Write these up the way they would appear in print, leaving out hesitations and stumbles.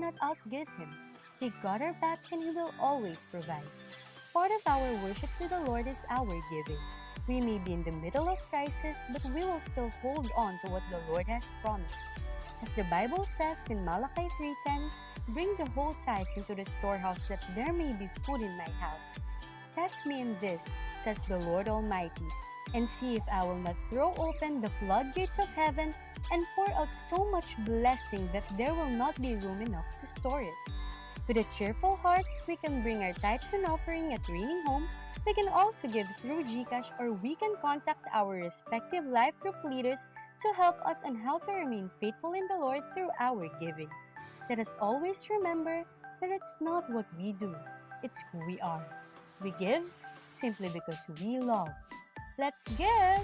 cannot outgive Him. He got our back and He will always provide. Part of our worship to the Lord is our giving. We may be in the middle of crisis, but we will still hold on to what the Lord has promised. As the Bible says in Malachi 3:10, "Bring the whole tithe into the storehouse, that there may be food in my house. Test me in this, says the Lord Almighty, and see if I will not throw open the floodgates of heaven and pour out so much blessing that there will not be room enough to store it." With a cheerful heart, we can bring our tithes and offering at Reigning Home. We can also give through GCash, or we can contact our respective life group leaders to help us on how to remain faithful in the Lord through our giving. Let us always remember that it's not what we do, it's who we are. We give simply because we love. Let's give!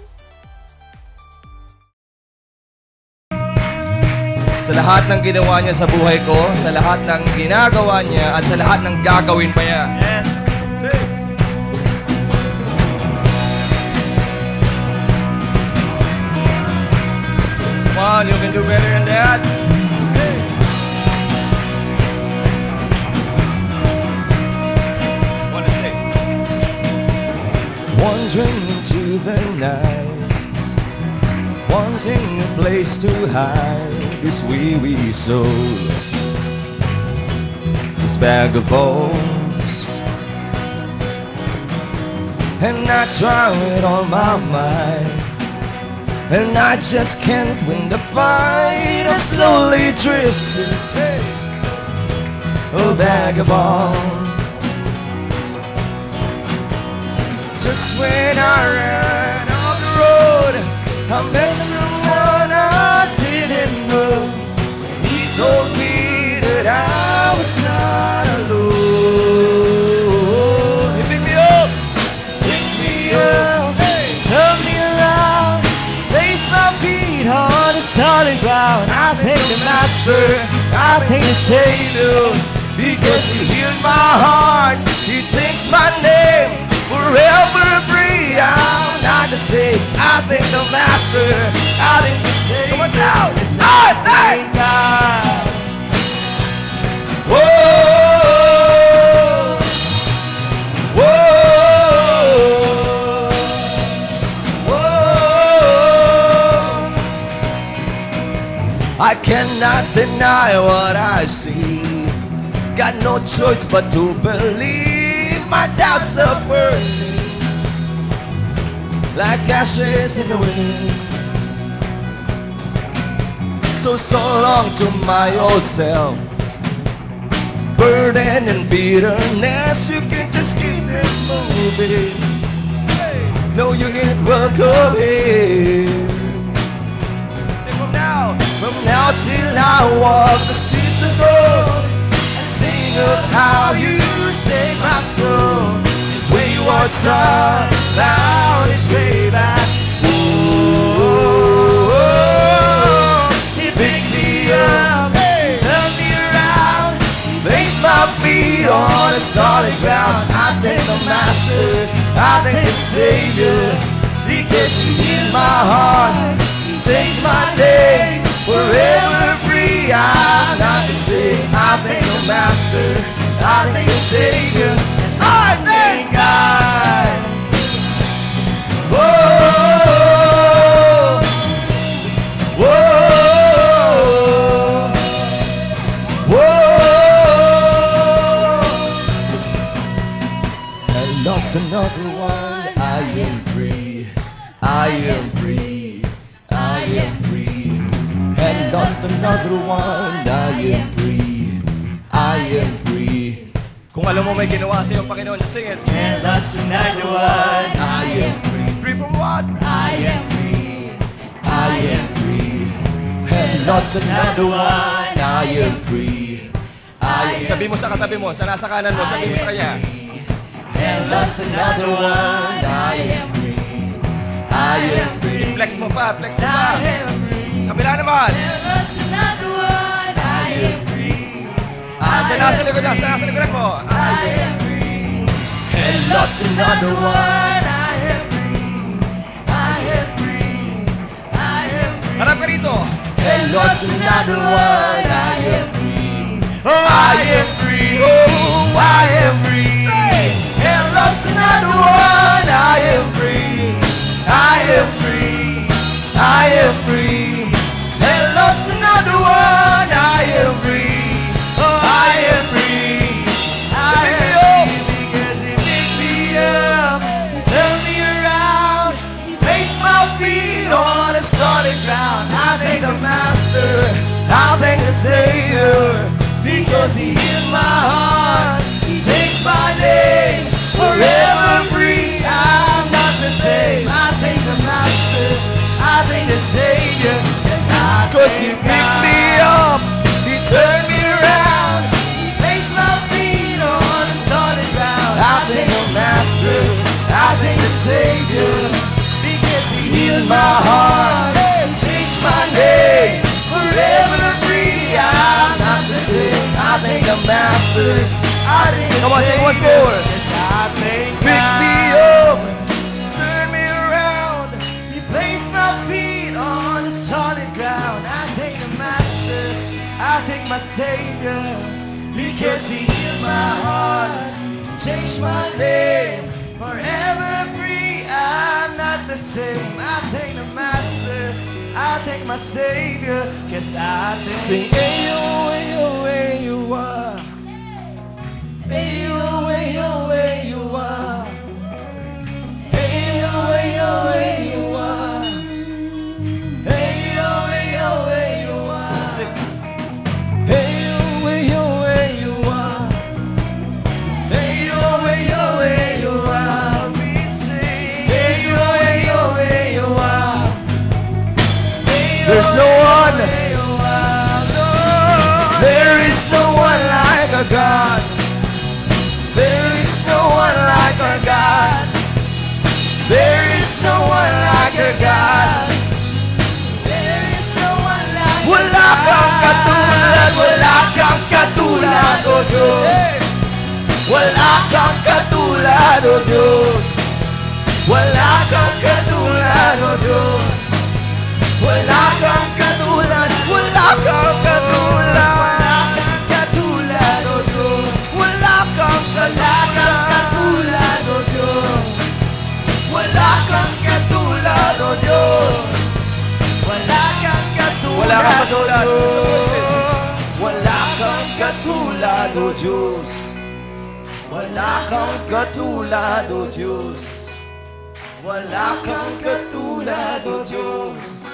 Sa lahat ng ginawa niya sa buhay ko, sa lahat ng ginagawa niya, at sa lahat ng gagawin pa niya. Yes. Come on, you can do better than that. Hey. Wanna sing? Wandering into the night, wanting a place to hide this weary soul, this bag of bones, and I try with all my might, and I just can't win the fight. I'm slowly drifting, a vagabond. Just when I ran on the road, I met someone I didn't know. He told me that I was not alone. He picked me up, turned me around, placed my feet on the solid ground. I thank the Master, I thank the Savior, because He healed my heart, He changed my name, forever free. I'm not the same. I thank the Master, I thank the Savior. Come on now, I thank God. Whoa, whoa, whoa. I cannot deny what I see. Got no choice but to believe. My doubts are burning like ashes in the wind. So long to my old self, burden and bitterness. You can just keep it moving. No, you ain't welcome here. From now till I walk the streets of gold, I sing of how you saved my soul. This wayward son is found his way back. He picked me up, turned me around, placed my feet on a solid ground. I thank the Master, I thank the Savior, because He healed my heart, He changed my day, forever free. I'm not the same. I thank the Master, I thank the Savior, yes, I thank God. Whoa, whoa, whoa. I lost another one. I am free. I am free. I am free. And lost another one. I am free. I am free. Kung alam mo may ginawa sa'yo ang Panginoon, just sing it. And lost another one. I am free. Free from what? I am free. I am free. And lost another one. I am free. I am. Sabi mo sa katabi mo, sa nasa kanan mo, sabi mo sa kanya. And lost another one. I am free. I am free. Flex mo pa, flex mo I pa. am free. Kabila naman. And lost another one. I am free. Sa nasa likuran mo. I am free. And lost another one. I am free. I am free. I am free. Harap ka rito. And lost another one. I am free. I am free. Oh, I am free. And lost another one. I am free. I am free. I am free. And lost another one. I am free. Oh, I am free. I am free because He picked me up, He turned me around, He placed my feet on a solid ground. I thank the Master, I thank the Savior, because He healed my heart, He changed my name, forever free. I'm not the same. I thank the Master, I thank the Savior, yes, because He picked me up, He turned me around, He placed my feet on a solid ground. I thank the Master, I thank the Savior, because He healed my heart, changed my name, forever free. I'm not the same. I thank the Master, I thank the Savior. Come on, sing once more. Yes, I thank God. Pick me up, turn me around, He placed my feet on a solid ground. I thank the Master, I thank my Savior, because He healed my heart, changed my name, forever free. I'm not the same. I thank the Master, I thank my Savior, yes, I thank. Sing, ayo, ayo, ayo, ah. Ayo, ayo, ayo, ah. Ayo, ayo, ayo, ah. Ayo, ayo, ayo, ah. Sing. Ayo, ayo, ayo, ah. Ayo, ayo, ayo, ah. We sing. Ayo, ayo, ayo, ah. There's no one. There is no one like a God. There is no one like a God. There is no one like a God. There is no one like a God. Wala kang katulad, wala kang katulad, O Diyos. Wala kang katulad, O Diyos. Wala kang katulad, O Diyos. Wala kang katulad, wala kang katulad, wala kang katulad, O Diyos. Wala kang katulad, O Diyos. Wala kang katulad, O Diyos. Wala kang katulad, O Diyos. Wala kang katulad, O Diyos. Wala kang katulad, O Diyos. Wala kang katulad, O Diyos.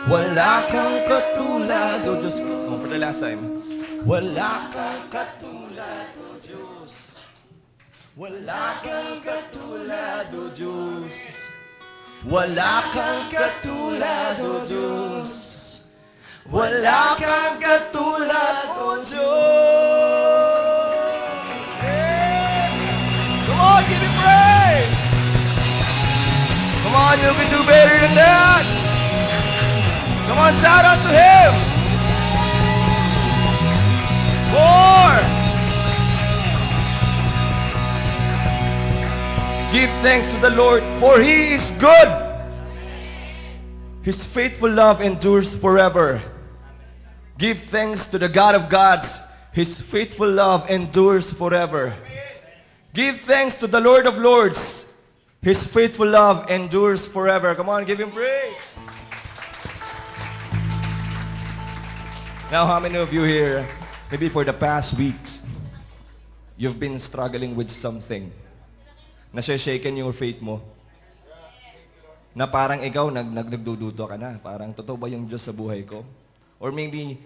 Wala kang katulad, O Diyos. Come for the last time. Wala kang katulad, O Diyos. Wala kang katulad, O Diyos. Wala kang katulad, O Diyos. Wala kang katulad, O Diyos. Come on, give me praise. Come on, you can do better than that. Come on, shout out to Him. 4. Give thanks to the Lord, for He is good. His faithful love endures forever. Give thanks to the God of gods. His faithful love endures forever. Give thanks to the Lord of lords. His faithful love endures forever. Come on, give Him praise. Now, how many of you here, maybe for the past weeks, you've been struggling with something? Nasha-shaken yung faith mo? Na parang ikaw, nagduduto ka na. Parang, totoo ba yung Diyos sa buhay ko? Or maybe,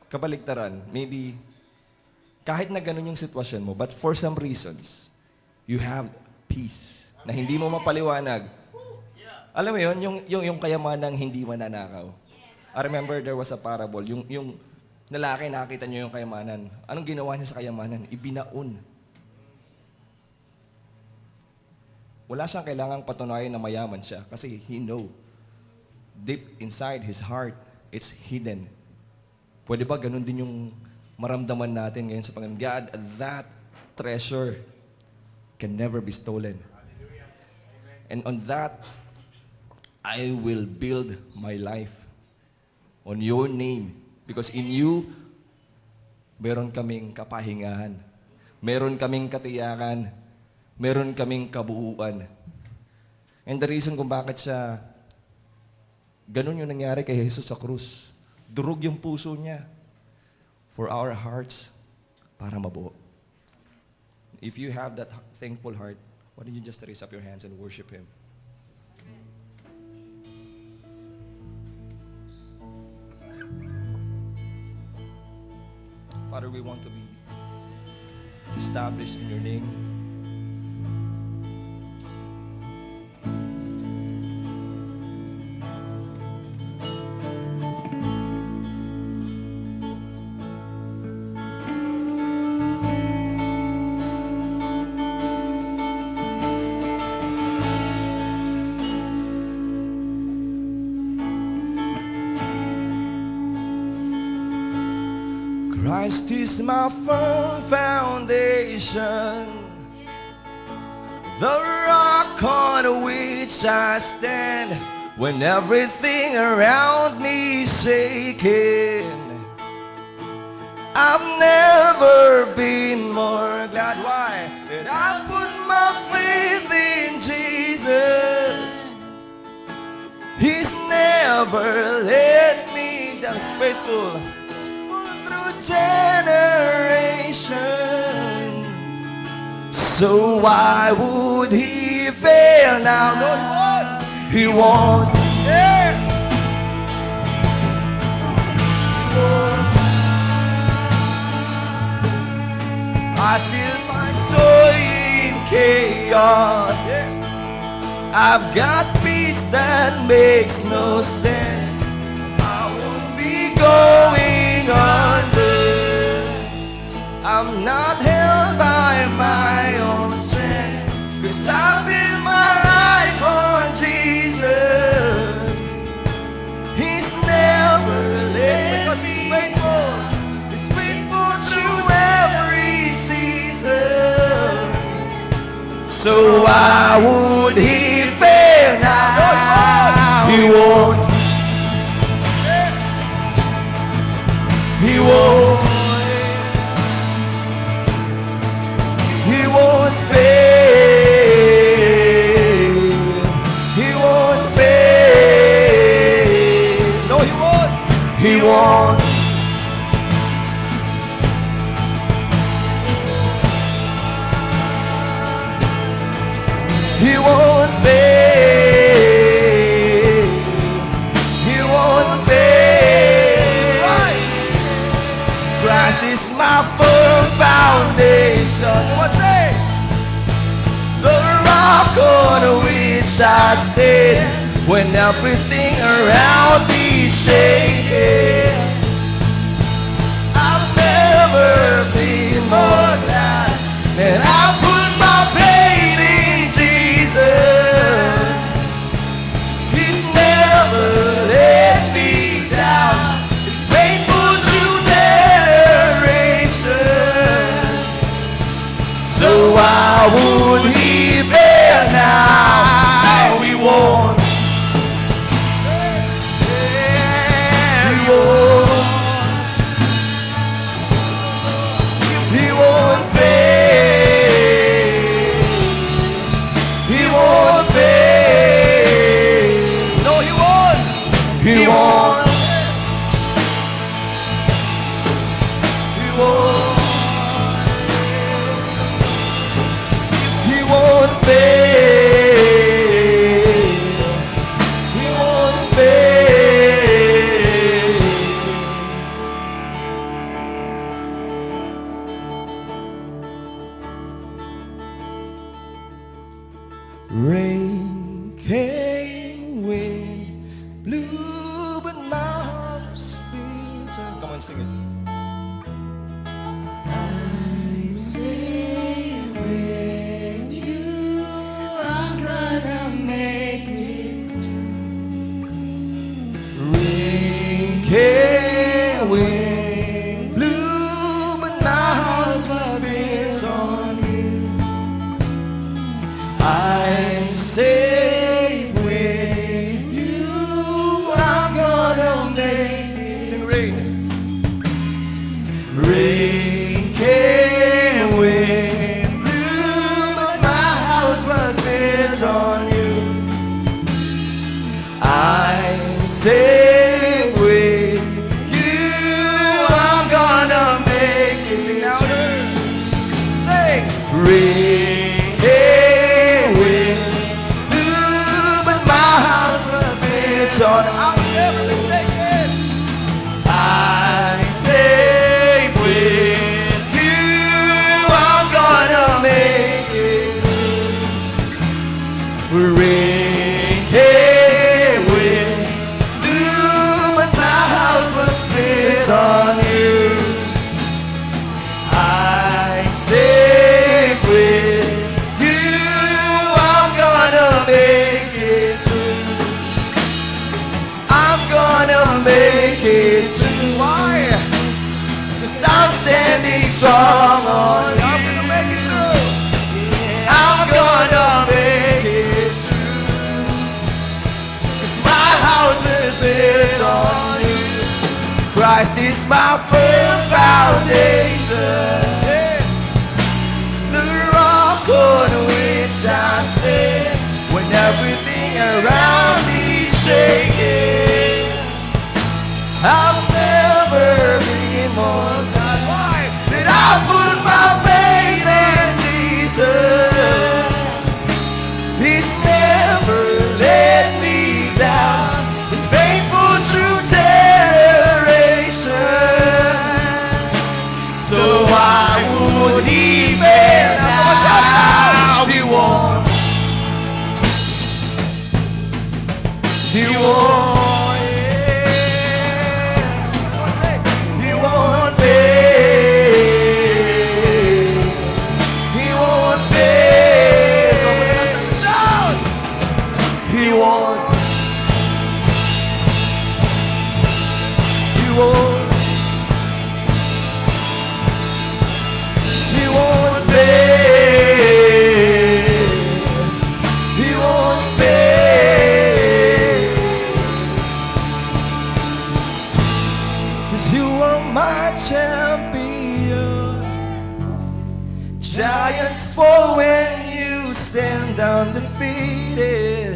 kabaligtaran, maybe, kahit na ganun yung sitwasyon mo, but for some reasons, you have peace na hindi mo mapaliwanag. Alam mo yun, yung kayamanang hindi mananakaw. I remember there was a parable. Yung lalaki, nakita niyo yung kayamanan. Anong ginawa niya sa kayamanan? Ibinaon. Wala siyang kailangang patunayan na mayaman siya kasi he know. Deep inside his heart, it's hidden. Pwede ba ganun din yung maramdaman natin ngayon sa Panginoon? God, that treasure can never be stolen. And on that, I will build my life on your name. Because in you, meron kaming kapahingahan, meron kaming katiyakan, meron kaming kabuuan. And the reason kung bakit siya, ganun yung nangyari kay Jesus sa krus. Durog yung puso niya for our hearts para mabuo. If you have that thankful heart, why don't you just raise up your hands and worship Him? Father, we want to be established in your name. Christ is my firm foundation, the rock on which I stand when everything around me is shaking. I've never been more glad. Why? That I put my faith in Jesus. He's never let me down. He's faithful through generation. So why would He fail now? No, He won't. Yeah. I still find joy in chaos. I've got peace that makes no sense. I won't be going under. I'm not held by my own strength, 'cause I build my life on Jesus. He's never let me. He's faithful. He's faithful through every season. So why would He fail now? He won't. He won't. He won't fail. He won't fail. No, He won't. He won't. He won't fail. He won't fail. Right. Christ is my firm foundation. What's it? The rock on which I stand when everything around me is shaking. I've never been more glad that I put my faith in Jesus. He's never let me down. He's faithful to generations. So why would He fail now? He won't. He won't. He won't fail. He won't fail. No, He won't. He won't. He won't. He won't fail. He won't fail. Rain came, wind blew, but my heart was beating. Come on, sing it. I say with you, I'm gonna make it. Rain came, wind blew, but my heart was built on you. I'm safe Rain will do, but my house was built on. I'll never be taken. I'm safe with you. I'm gonna make it. Rain will do, but my house was built on you. I'm safe with you. I'm gonna make it through. I'm gonna make it through. Why? 'Cause I'm standing strong on you. I'm gonna make it through. Yeah, I'm gonna make it through. 'Cause my house is built on you. Christ is my firm foundation. The rock on which I stand. When everything around me is shaking, I've never been more glad. Why? That I put my faith in Jesus. He's never let me down. He's faithful through generations. So why would he fail now? He won't. He won't. He won't fail. He won't fail. He won't. He won't. He won't fail. He won't fail. 'Cause you are my champion. Giants fall when you stand undefeated.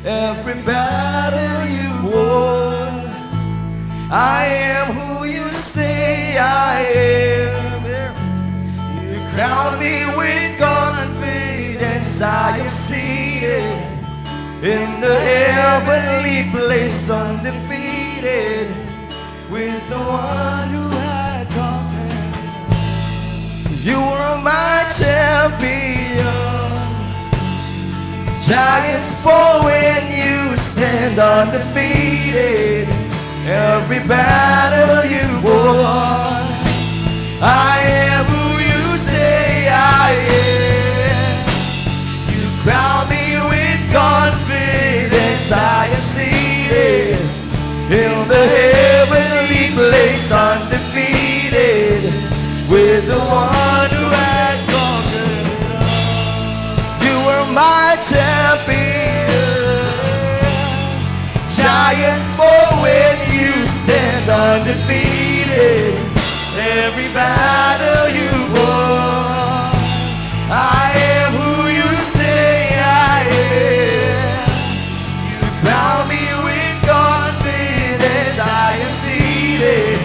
Every battle you won. I am who you say I am. You crown me with confidence. I am seated in the heavenly place, undefeated, with the one who had conquered. You are my champion. Giants fall when you stand undefeated. Every battle you won. I am who you say I am. You crown me with confidence. I am seated in the heavenly place, undefeated, with the one who had conquered it all. You are my champion. Giants fall when you stand undefeated. Every battle you won. I am who you say I am. You crown me with confidence. I am seated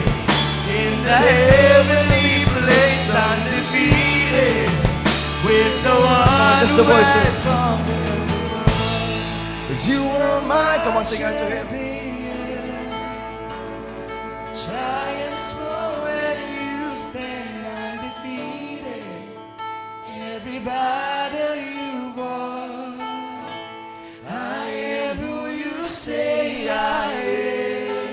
in the heavenly place, undefeated, with the one Just the who voices. has conquered. 'Cause you are my, come on, sing out to him. Giants fall when you stand undefeated. Every battle you've won. I am who you say I am.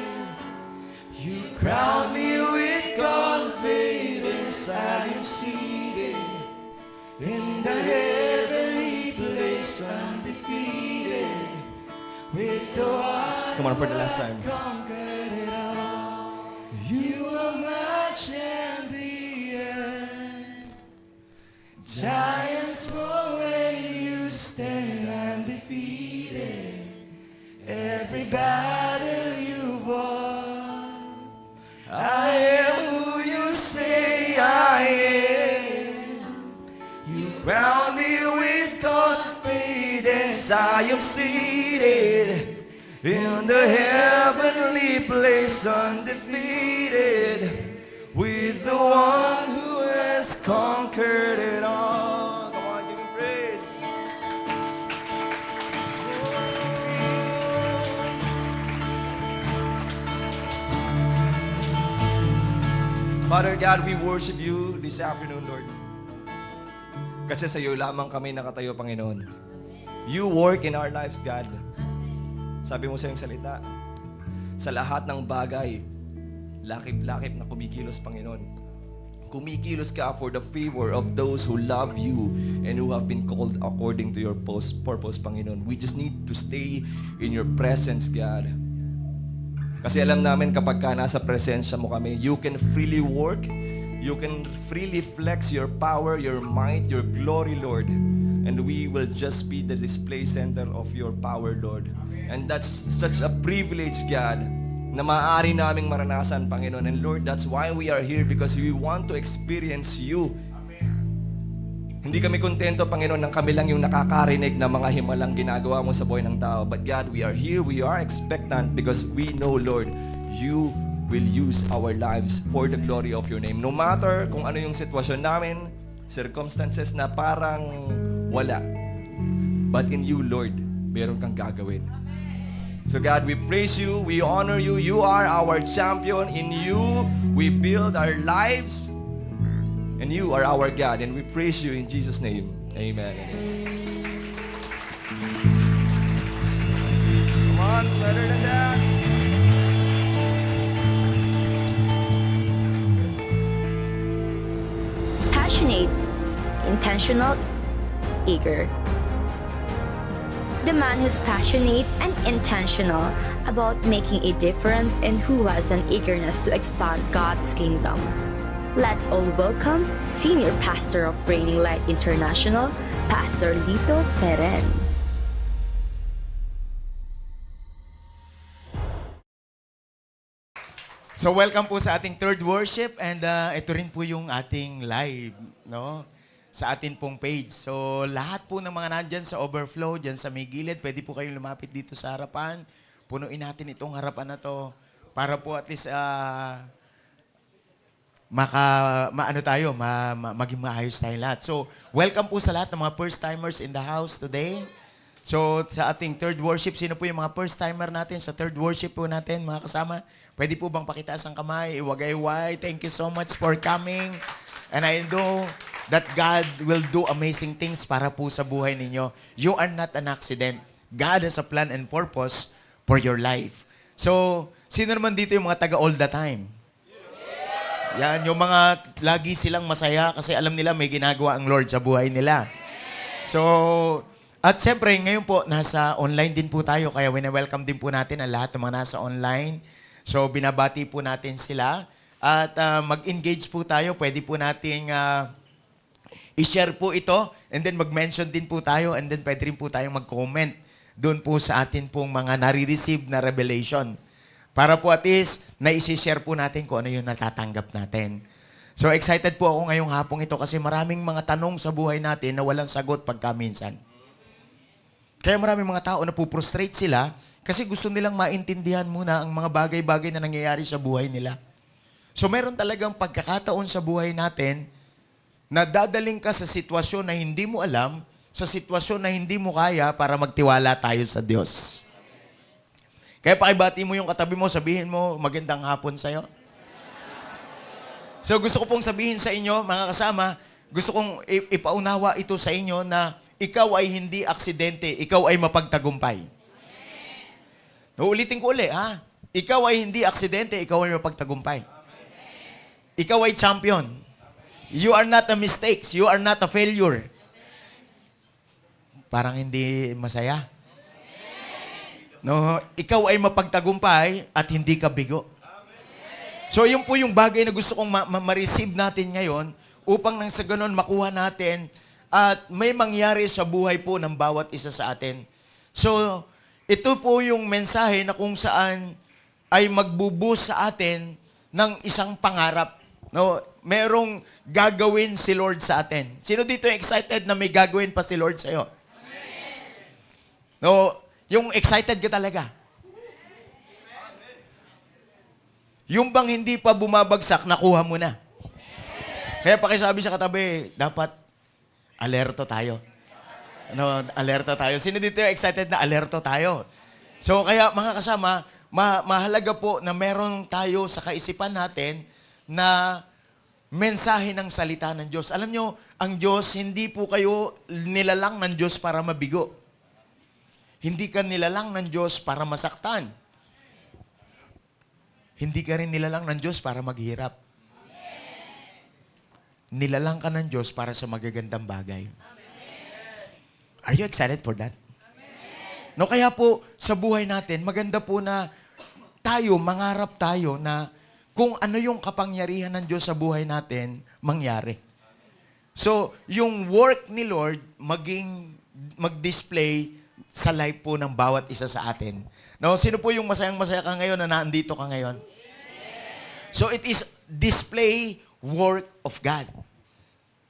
You crown me with confidence. I am seated in the heavenly place, undefeated, with the one Come on for the last time. who has conquered it all. You are my champion. Giants fall when you stand undefeated. Every battle you've won. I am who you say I am. You crown me with confidence. I am seated in the heavenly place, undefeated, with the one who has conquered it all. Father God, we worship you this afternoon, Lord. Kasi sa iyo lamang kami nakatayo, Panginoon. You work in our lives, God. Sabi mo sa iyong salita, sa lahat ng bagay, lakip-lakip na kumikilos, Panginoon. Kumikilos ka for the favor of those who love you and who have been called according to your purpose, Panginoon. We just need to stay in your presence, God. Kasi alam namin kapag ka nasa presensya mo kami, you can freely work, you can freely flex your power, your might, your glory, Lord. And we will just be the display center of your power, Lord. And that's such a privilege, God, na maaari naming maranasan, Panginoon. And Lord, that's why we are here, because we want to experience you. Hindi kami kontento, Panginoon, nang kami lang yung nakakarinig ng mga himalang ginagawa mo sa buhay ng tao. But God, we are here, we are expectant because we know, Lord, you will use our lives for the glory of your name. No matter kung ano yung sitwasyon namin, circumstances na parang wala. But in you, Lord, meron kang gagawin. So God, we praise you, we honor you. You are our champion. In you, we build our lives. And you are our God. And we praise you in Jesus' name. Amen. Come on, better than that. Passionate, intentional, eager. The man who's passionate and intentional about making a difference and who has an eagerness to expand God's kingdom. Let's all welcome Senior Pastor of Reigning Light International, Pastor Lito Peren. So welcome po sa ating third worship and ito rin po yung ating live, no? Sa atin pong page. So lahat po ng mga nandyan sa overflow, dyan sa may gilid, pwede po kayong lumapit dito sa harapan. Punuin natin itong harapan na to para po at least maging maayos tayo lahat. So welcome po sa lahat ng mga first timers in the house today. So, sa ating third worship, sino po yung mga first-timer natin sa third worship po natin, mga kasama? Pwede po bang pakitaas ang kamay? Iwagayway. Thank you so much for coming. And I know that God will do amazing things para po sa buhay ninyo. You are not an accident. God has a plan and purpose for your life. So, sino naman dito yung mga taga all the time? Yan, yung mga lagi silang masaya kasi alam nila may ginagawa ang Lord sa buhay nila. So, at siyempre, ngayon po, nasa online din po tayo, kaya wina-welcome din po natin ang lahat ng mga nasa online. So, binabati po natin sila. At mag-engage po tayo, pwede po nating i-share po ito, and then mag-mention din po tayo, and then pwede rin po tayong mag-comment doon po sa atin pong mga nare-receive na revelation. Para po at least, na-i-share po natin kung ano yung natatanggap natin. So, excited po ako ngayong hapong ito kasi maraming mga tanong sa buhay natin na walang sagot pagka minsan. Kaya maraming mga tao na puprostrate sila kasi gusto nilang maintindihan muna ang mga bagay-bagay na nangyayari sa buhay nila. So meron talagang pagkakataon sa buhay natin na dadaling ka sa sitwasyon na hindi mo alam, sa sitwasyon na hindi mo kaya para magtiwala tayo sa Diyos. Kaya pakibati mo yung katabi mo, sabihin mo, magandang hapon sa'yo. So gusto ko pong sabihin sa inyo, mga kasama, gusto kong ipaunawa ito sa inyo na ikaw ay hindi aksidente, ikaw ay mapagtagumpay. Uulitin ko uli, ha? Ikaw ay hindi aksidente, ikaw ay mapagtagumpay. Ikaw ay champion. You are not a mistake, you are not a failure. Parang hindi masaya. No, ikaw ay mapagtagumpay at hindi ka bigo. So, yun po yung bagay na gusto kong ma-receive natin ngayon upang nang sa ganun makuha natin at may mangyari sa buhay po ng bawat isa sa atin. So, ito po yung mensahe na kung saan ay magbubuhos sa atin ng isang pangarap. No, merong gagawin si Lord sa atin. Sino dito excited na may gagawin pa si Lord sa'yo? No, yung excited ka talaga. Yung bang hindi pa bumabagsak, nakuha mo na. Kaya pakisabi sa katabi, dapat alerto tayo. Ano, alerto tayo. Sino dito excited na alerto tayo? So, kaya mga kasama, mahalaga po na meron tayo sa kaisipan natin na mensahe ng salita ng Diyos. Alam nyo, ang Diyos, hindi po kayo nilalang ng Diyos para mabigo. Hindi ka nilalang ng Diyos para masaktan. Hindi ka rin nilalang ng Diyos para maghirap. Nilalang ka ng Diyos para sa magagandang bagay. Are you excited for that? No, kaya po, sa buhay natin, maganda po na tayo, mangarap tayo na kung ano yung kapangyarihan ng Diyos sa buhay natin, mangyari. So, yung work ni Lord, mag-display sa life po ng bawat isa sa atin. No, sino po yung masayang-masaya ka ngayon na nandito ka ngayon? So, it is display work of God.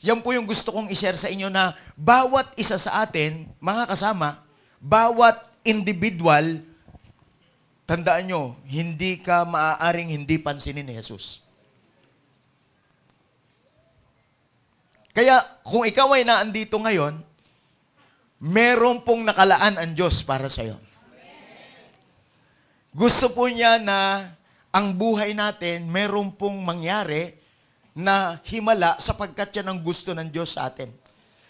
Yan po yung gusto kong i-share sa inyo na bawat isa sa atin, mga kasama, bawat individual, tandaan nyo, hindi ka maaaring hindi pansinin ni Jesus. Kaya, kung ikaw ay naandito ngayon, meron pong nakalaan ang Diyos para sa'yo. Gusto po niya na ang buhay natin, meron pong mangyari na himala sapagkat yan ang gusto ng Diyos sa atin.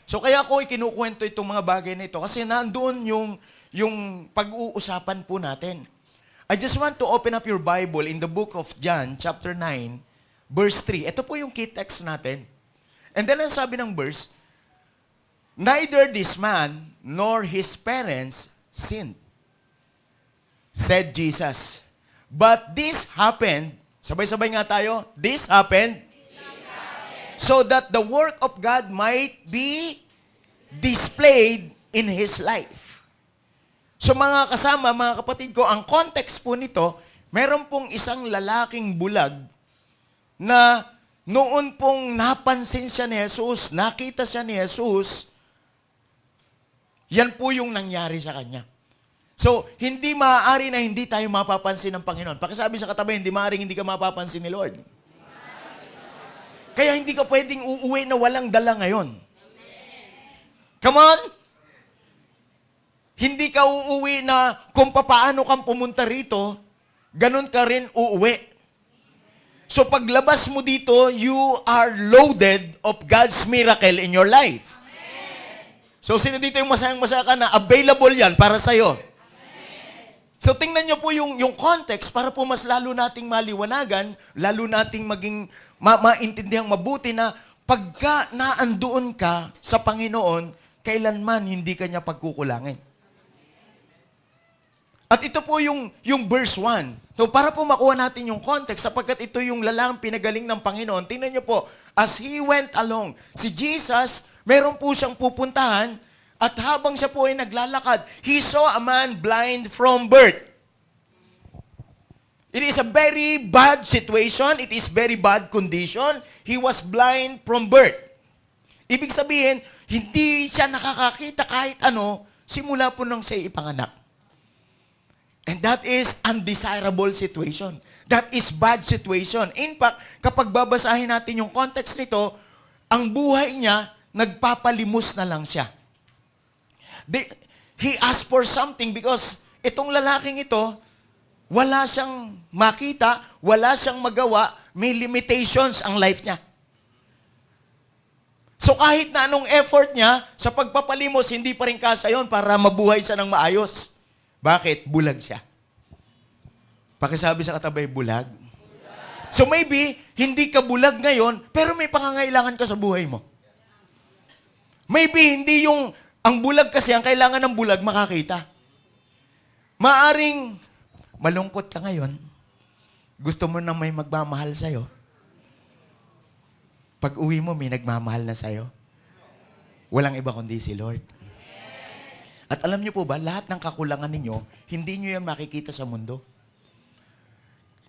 So, kaya ako ikinukwento itong mga bagay na ito kasi nandoon yung pag-uusapan po natin. I just want to open up your Bible in the book of John, chapter 9, verse 3. Ito po yung key text natin. And then ang sabi ng verse, neither this man nor his parents sinned, said Jesus. But this happened, sabay-sabay nga tayo, this happened, so that the work of God might be displayed in his life. So mga kasama, mga kapatid ko, ang context po nito, meron pong isang lalaking bulag na noon pong napansin siya ni Jesus, nakita siya ni Jesus, yan po yung nangyari sa kanya. So, hindi maaari na hindi tayo mapapansin ng Panginoon. Pakisabi sa katabi, hindi maaaring hindi ka mapapansin ni Lord. Kaya hindi ka pwedeng uuwi na walang dala ngayon. Come on! Hindi ka uuwi na kung papaano kang pumunta rito, ganun ka rin uuwi. So paglabas mo dito, you are loaded of God's miracle in your life. So sino dito yung masayang-masaya ka na available yan para sa'yo? So tingnan nyo po yung context para po mas lalo nating maliwanagan, lalo nating maging maintindihan mabuti na pagka naandoon ka sa Panginoon, kailanman hindi ka niya pagkukulangin. At ito po yung verse 1. So para po makuha natin yung context, sapagkat ito yung lalaking pinagaling ng Panginoon, tingnan niyo po, as he went along, si Jesus, meron po siyang pupuntahan, at habang siya po ay naglalakad, he saw a man blind from birth. It is a very bad situation. It is very bad condition. He was blind from birth. Ibig sabihin, hindi siya nakakakita kahit ano, simula po nung siya ipanganak. And that is undesirable situation. That is bad situation. In fact, kapag babasahin natin yung context nito, ang buhay niya, nagpapalimos na lang siya. He asked for something because itong lalaking ito, wala siyang makita, wala siyang magawa, may limitations ang life niya. So kahit na anong effort niya, sa pagpapalimos, hindi pa rin kasa yun para mabuhay siya ng maayos. Bakit? Bulag siya. Pakisabi sa katabi, bulag. So maybe, hindi ka bulag ngayon, pero may pangangailangan ka sa buhay mo. Maybe, hindi yung, ang bulag kasi, ang kailangan ng bulag, makakita. Maaring, malungkot ka ngayon, gusto mo na may magmamahal sa'yo. Pag uwi mo, may nagmamahal na sa'yo. Walang iba kundi si Lord. At alam niyo po ba, lahat ng kakulangan ninyo, hindi niyo yan makikita sa mundo.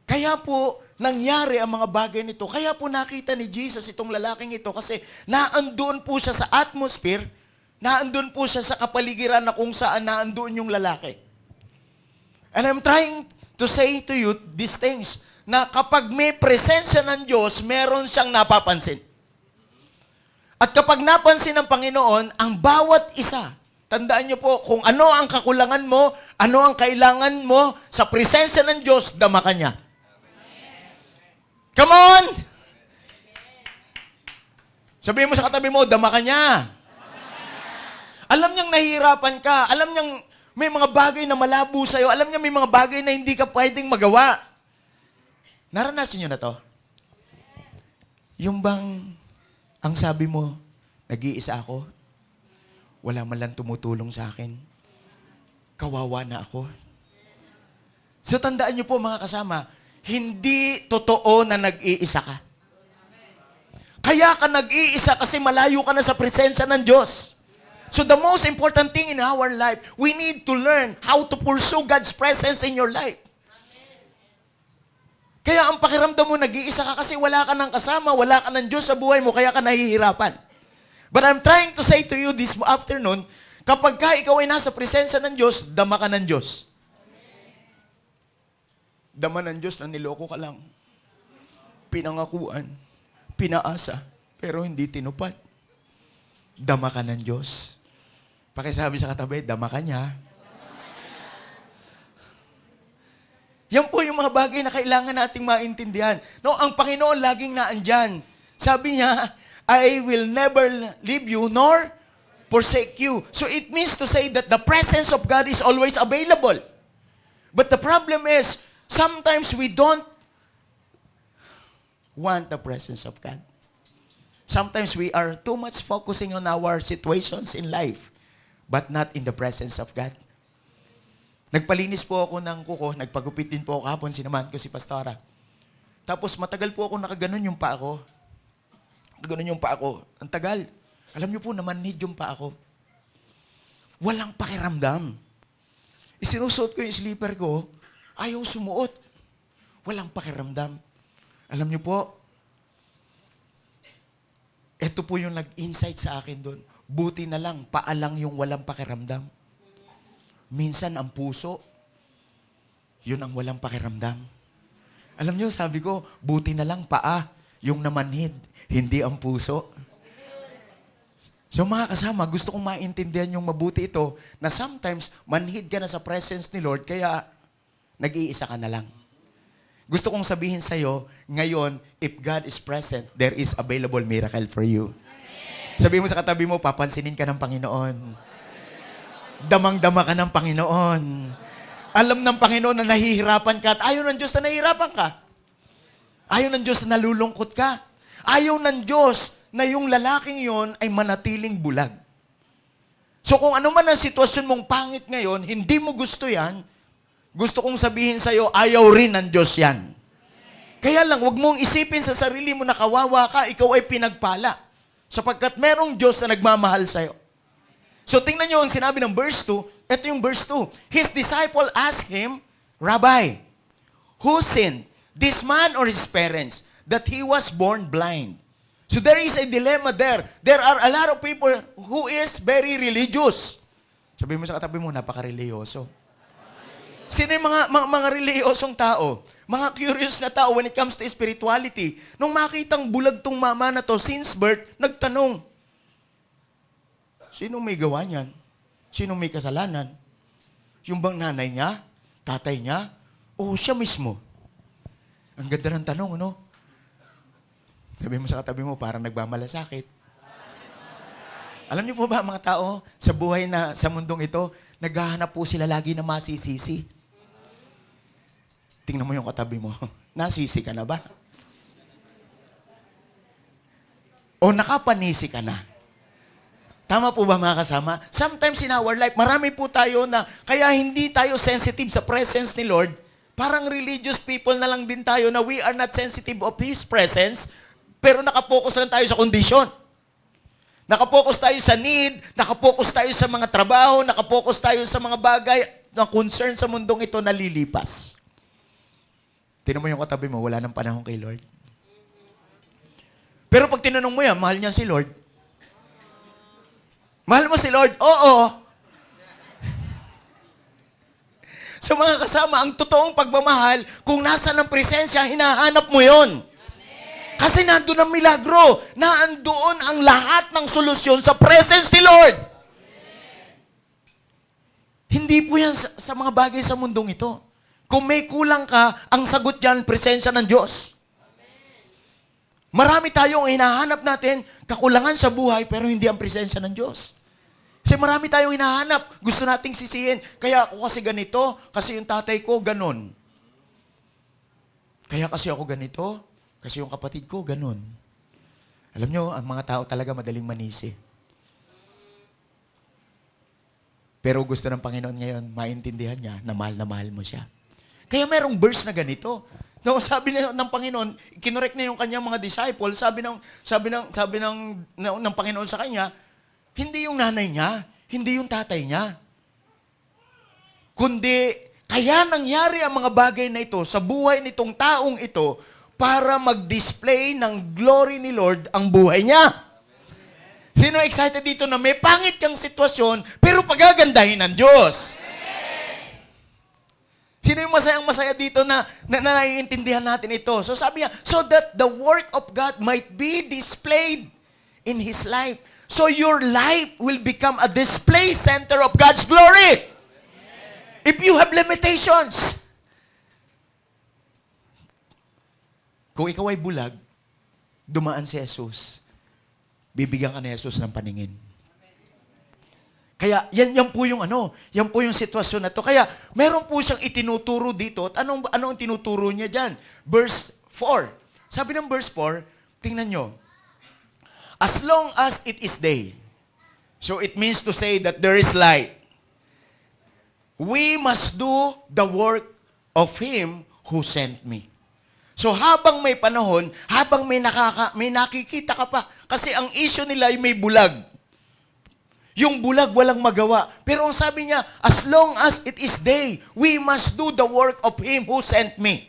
Kaya po, nangyari ang mga bagay nito. Kaya po nakita ni Jesus itong lalaking ito kasi naandoon po siya sa atmosphere, naandoon po siya sa kapaligiran na kung saan naandoon yung lalaki. And I'm trying to say to you these things, na kapag may presensya ng Diyos, meron siyang napapansin. At kapag napansin ng Panginoon, ang bawat isa, tandaan niyo po, kung ano ang kakulangan mo, ano ang kailangan mo, sa presensya ng Diyos, dama ka niya. Come on! Sabihin mo sa katabi mo, dama ka niya. Alam niyang nahihirapan ka. Alam niyang may mga bagay na malabo sa'yo. Alam niya may mga bagay na hindi ka pwedeng magawa. Naranasan niyo na to? Yung bang, ang sabi mo, nag-iisa ako, wala man lang tumutulong sa akin, kawawa na ako. So tandaan niyo po mga kasama, hindi totoo na nag-iisa ka. Kaya ka nag-iisa kasi malayo ka na sa presensya ng Diyos. So the most important thing in our life, we need to learn how to pursue God's presence in your life. Kaya ang pakiramdam mo, nag-iisa ka kasi wala ka ng kasama, wala ka ng Diyos sa buhay mo, kaya ka nahihirapan. But I'm trying to say to you this afternoon, kapag ka ikaw ay nasa presensya ng Diyos, dama ka ng Diyos. Dama ng Diyos na niloko ka lang. Pinangakuan, pinaasa, pero hindi tinupad. Dama ka ng Diyos. Pakisabi sa katabi, dama ka niya. Yan po yung mga bagay na kailangan nating maintindihan. No, ang Panginoon laging naandyan. Sabi niya, I will never leave you nor forsake you. So it means to say that the presence of God is always available. But the problem is, sometimes we don't want the presence of God. Sometimes we are too much focusing on our situations in life, but not in the presence of God. Nagpalinis po ako ng kuko, nagpagupit din po ako kahapon, sinamahan ko si Pastora. Tapos matagal po ako nakaganon yung paa ko. Nakaganon yung paa ko. Ang tagal. Alam niyo po, namanhid yung paa ko. Walang pakiramdam. Isinusuot ko yung sleeper ko, ayaw sumuot. Walang pakiramdam. Alam niyo po, ito po yung nag-insight sa akin doon. Buti na lang, paa lang yung walang pakiramdam. Minsan ang puso, yun ang walang pakiramdam. Alam niyo, sabi ko, buti na lang paa, yung namanhid, hindi ang puso. So mga kasama, gusto kong maintindihan yung mabuti ito, na sometimes manhid ka na sa presence ni Lord, kaya nag-iisa ka na lang. Gusto kong sabihin sa'yo, ngayon, if God is present, there is available miracle for you. Sabihin mo sa katabi mo, papansinin ka ng Panginoon. Damang-dama ka ng Panginoon. Alam ng Panginoon na nahihirapan ka at ayaw ng Diyos na nahihirapan ka. Ayaw ng Diyos na nalulungkot ka. Ayaw ng Diyos na yung lalaking yon ay manatiling bulag. So kung ano man ang sitwasyon mong pangit ngayon, hindi mo gusto yan, gusto kong sabihin sa'yo, ayaw rin ng Diyos yan. Kaya lang, huwag mong isipin sa sarili mo na kawawa ka, ikaw ay pinagpala. Sapagkat merong Diyos na nagmamahal sa'yo. So tingnan nyo ang sinabi ng verse 2, ito yung verse 2. His disciple asked him, Rabbi, who sinned, this man or his parents, that he was born blind? So there is a dilemma there. There are a lot of people who is very religious. Sabihin mo sa katabi mo, napaka-religyoso. Sino yung mga reliyosong tao? Mga curious na tao when it comes to spirituality. Nung makitang bulag tong mama na to since birth, nagtanong, sino may gawa niyan? Sino may kasalanan? Yung bang nanay niya? Tatay niya? O siya mismo? Ang ganda ng tanong, ano? Sabi mo sa katabi mo, parang nagmamalasakit. Alam niyo po ba, mga tao, sa buhay na sa mundong ito, naghahanap po sila lagi na masisisi. Tingnan mo yung katabi mo. Nasisi ka na ba? O nakapanisi ka na? Tama po ba mga kasama? Sometimes in our life, marami po tayo na kaya hindi tayo sensitive sa presence ni Lord. Parang religious people na lang din tayo na we are not sensitive of His presence, pero nakapokus lang tayo sa kondisyon. Nakapokus tayo sa need, nakapokus tayo sa mga trabaho, nakapokus tayo sa mga bagay na concern sa mundong ito na lilipas. Tinan mo yung katabi mo, wala nang panahon kay Lord. Pero pag tinanong mo yan, mahal niya si Lord. Mahal mo si Lord? Oo. So mga kasama, ang totoong pagmamahal, kung nasa ng presensya, hinahanap mo yon. Kasi nandoon ang milagro. Nandoon ang lahat ng solusyon sa presence ni Lord. Hindi po yan sa mga bagay sa mundong ito. Kung may kulang ka, ang sagot dyan, presensya ng Diyos. Marami tayong hinahanap natin, kakulangan sa buhay pero hindi ang presensya ng Diyos. Kasi marami tayong hinahanap. Gusto nating sisihin. Kaya ako kasi ganito, kasi yung tatay ko ganon. Kaya kasi ako ganito, kasi yung kapatid ko ganon. Alam nyo, ang mga tao talaga madaling manisi. Pero gusto ng Panginoon ngayon, maintindihan niya na mahal mo siya. Kaya merong verse na ganito. No, sabi ng Panginoon, kinorek na yung kanyang mga disciples, sabi ng Panginoon sa kanya, hindi yung nanay niya, hindi yung tatay niya. Kundi, kaya nangyari ang mga bagay na ito sa buhay nitong taong ito para mag-display ng glory ni Lord ang buhay niya. Sino excited dito na may pangit kang sitwasyon, pero pagagandahin ng Diyos? Sino yung masayang-masaya dito na naiintindihan natin ito? So sabi niya, so that the work of God might be displayed in His life. So your life will become a display center of God's glory. If you have limitations. Kung ikaw ay bulag, dumaan si Jesus. Bibigyan ka ni Jesus ng paningin. Kaya yan po yung yan po yung sitwasyon na to. Kaya meron po siyang itinuturo dito. At anong tinuturo niya diyan? Verse 4. Sabi ng verse 4, tingnan nyo. As long as it is day. So it means to say that there is light. We must do the work of Him who sent me. So habang may panahon, habang may nakikita ka pa, kasi ang issue nila ay may bulag. Yung bulag walang magawa. Pero ang sabi niya, as long as it is day, we must do the work of Him who sent me.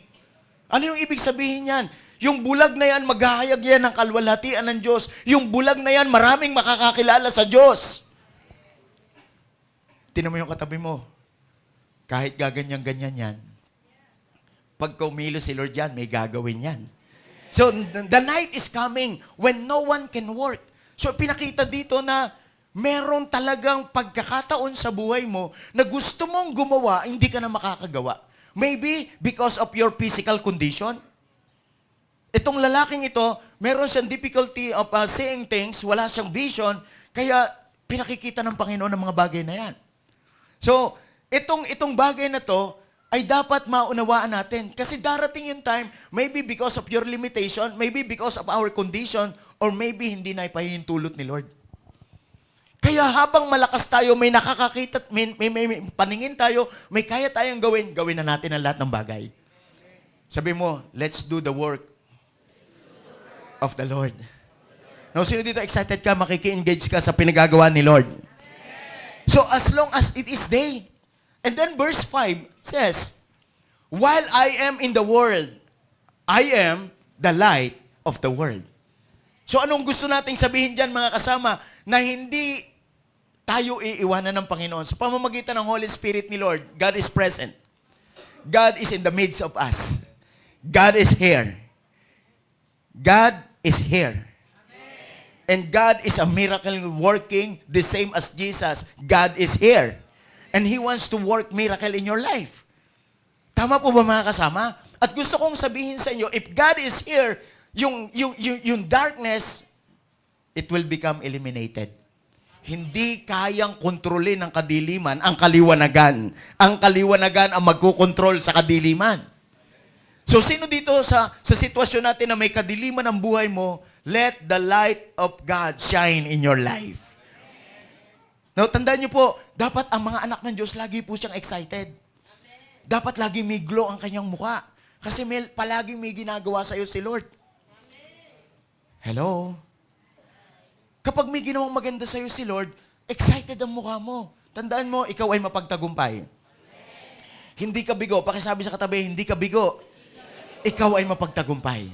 Ano yung ibig sabihin niyan? Yung bulag na yan, maghahayag yan ng kalwalhatian ng Diyos. Yung bulag na yan, maraming makakakilala sa Diyos. Tingnan mo yung katabi mo. Kahit gaganyan-ganyan yan, pag kumilo si Lord yan, may gagawin yan. So, the night is coming when no one can work. So, pinakita dito na meron talagang pagkakataon sa buhay mo na gusto mong gumawa, hindi ka na makakagawa. Maybe because of your physical condition. Itong lalaking ito, meron siyang difficulty of seeing things, wala siyang vision, kaya pinakikita ng Panginoon ang mga bagay na yan. So, itong bagay na to, ay dapat maunawaan natin. Kasi darating yung time, maybe because of your limitation, maybe because of our condition, or maybe hindi na ipahihintulot ni Lord. Kaya habang malakas tayo, may nakakakita, may paningin tayo, may kaya tayong gawin na natin ang lahat ng bagay. Sabi mo, let's do the work of the Lord. Now, sino dito excited ka, makiki-engage ka sa pinagagawa ni Lord? So, as long as it is day. And then verse 5 says, while I am in the world, I am the light of the world. So anong gusto nating sabihin dyan mga kasama? Na hindi tayo iiwanan ng Panginoon. Sa pamamagitan ng Holy Spirit ni Lord, God is present. God is in the midst of us. God is here. God is here. And God is a miracle working the same as Jesus. God is here. And He wants to work miracle in your life. Tama po ba mga kasama? At gusto kong sabihin sa inyo, if God is here, yung darkness, it will become eliminated. Hindi kayang kontrolin ng kadiliman ang kaliwanagan. Ang kaliwanagan ang magkukontrol sa kadiliman. So sino dito sa sitwasyon natin na may kadiliman ang buhay mo, let the light of God shine in your life. Now, tandaan niyo po, dapat ang mga anak ng Diyos, lagi po siyang excited. Dapat lagi may glow ang kanyang mukha. Kasi palagi may ginagawa sa iyo si Lord. Hello? Kapag may ginawang maganda sa iyo si Lord, excited ang mukha mo. Tandaan mo, ikaw ay mapagtagumpay. Hindi ka bigo. Pakisabi sa katabi, hindi ka bigo. Ikaw ay mapagtagumpay.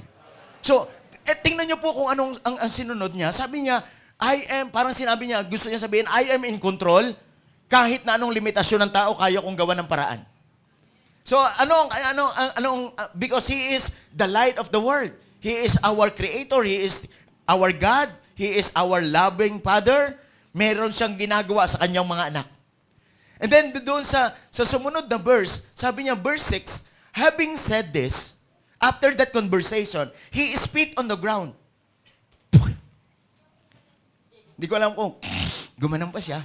So, tingnan niyo po kung anong ang sinunod niya. Sabi niya, parang sinabi niya, gusto niya sabihin, I am in control. Kahit na anong limitasyon ng tao, kaya kong gawa ng paraan. So, because He is the light of the world. He is our Creator. He is our God. He is our loving Father. Meron siyang ginagawa sa kanyang mga anak. And then, doon sa sumunod na verse, sabi niya, verse 6, having said this, after that conversation, He spit on the ground. Hindi ko alam kung gumanon pa siya.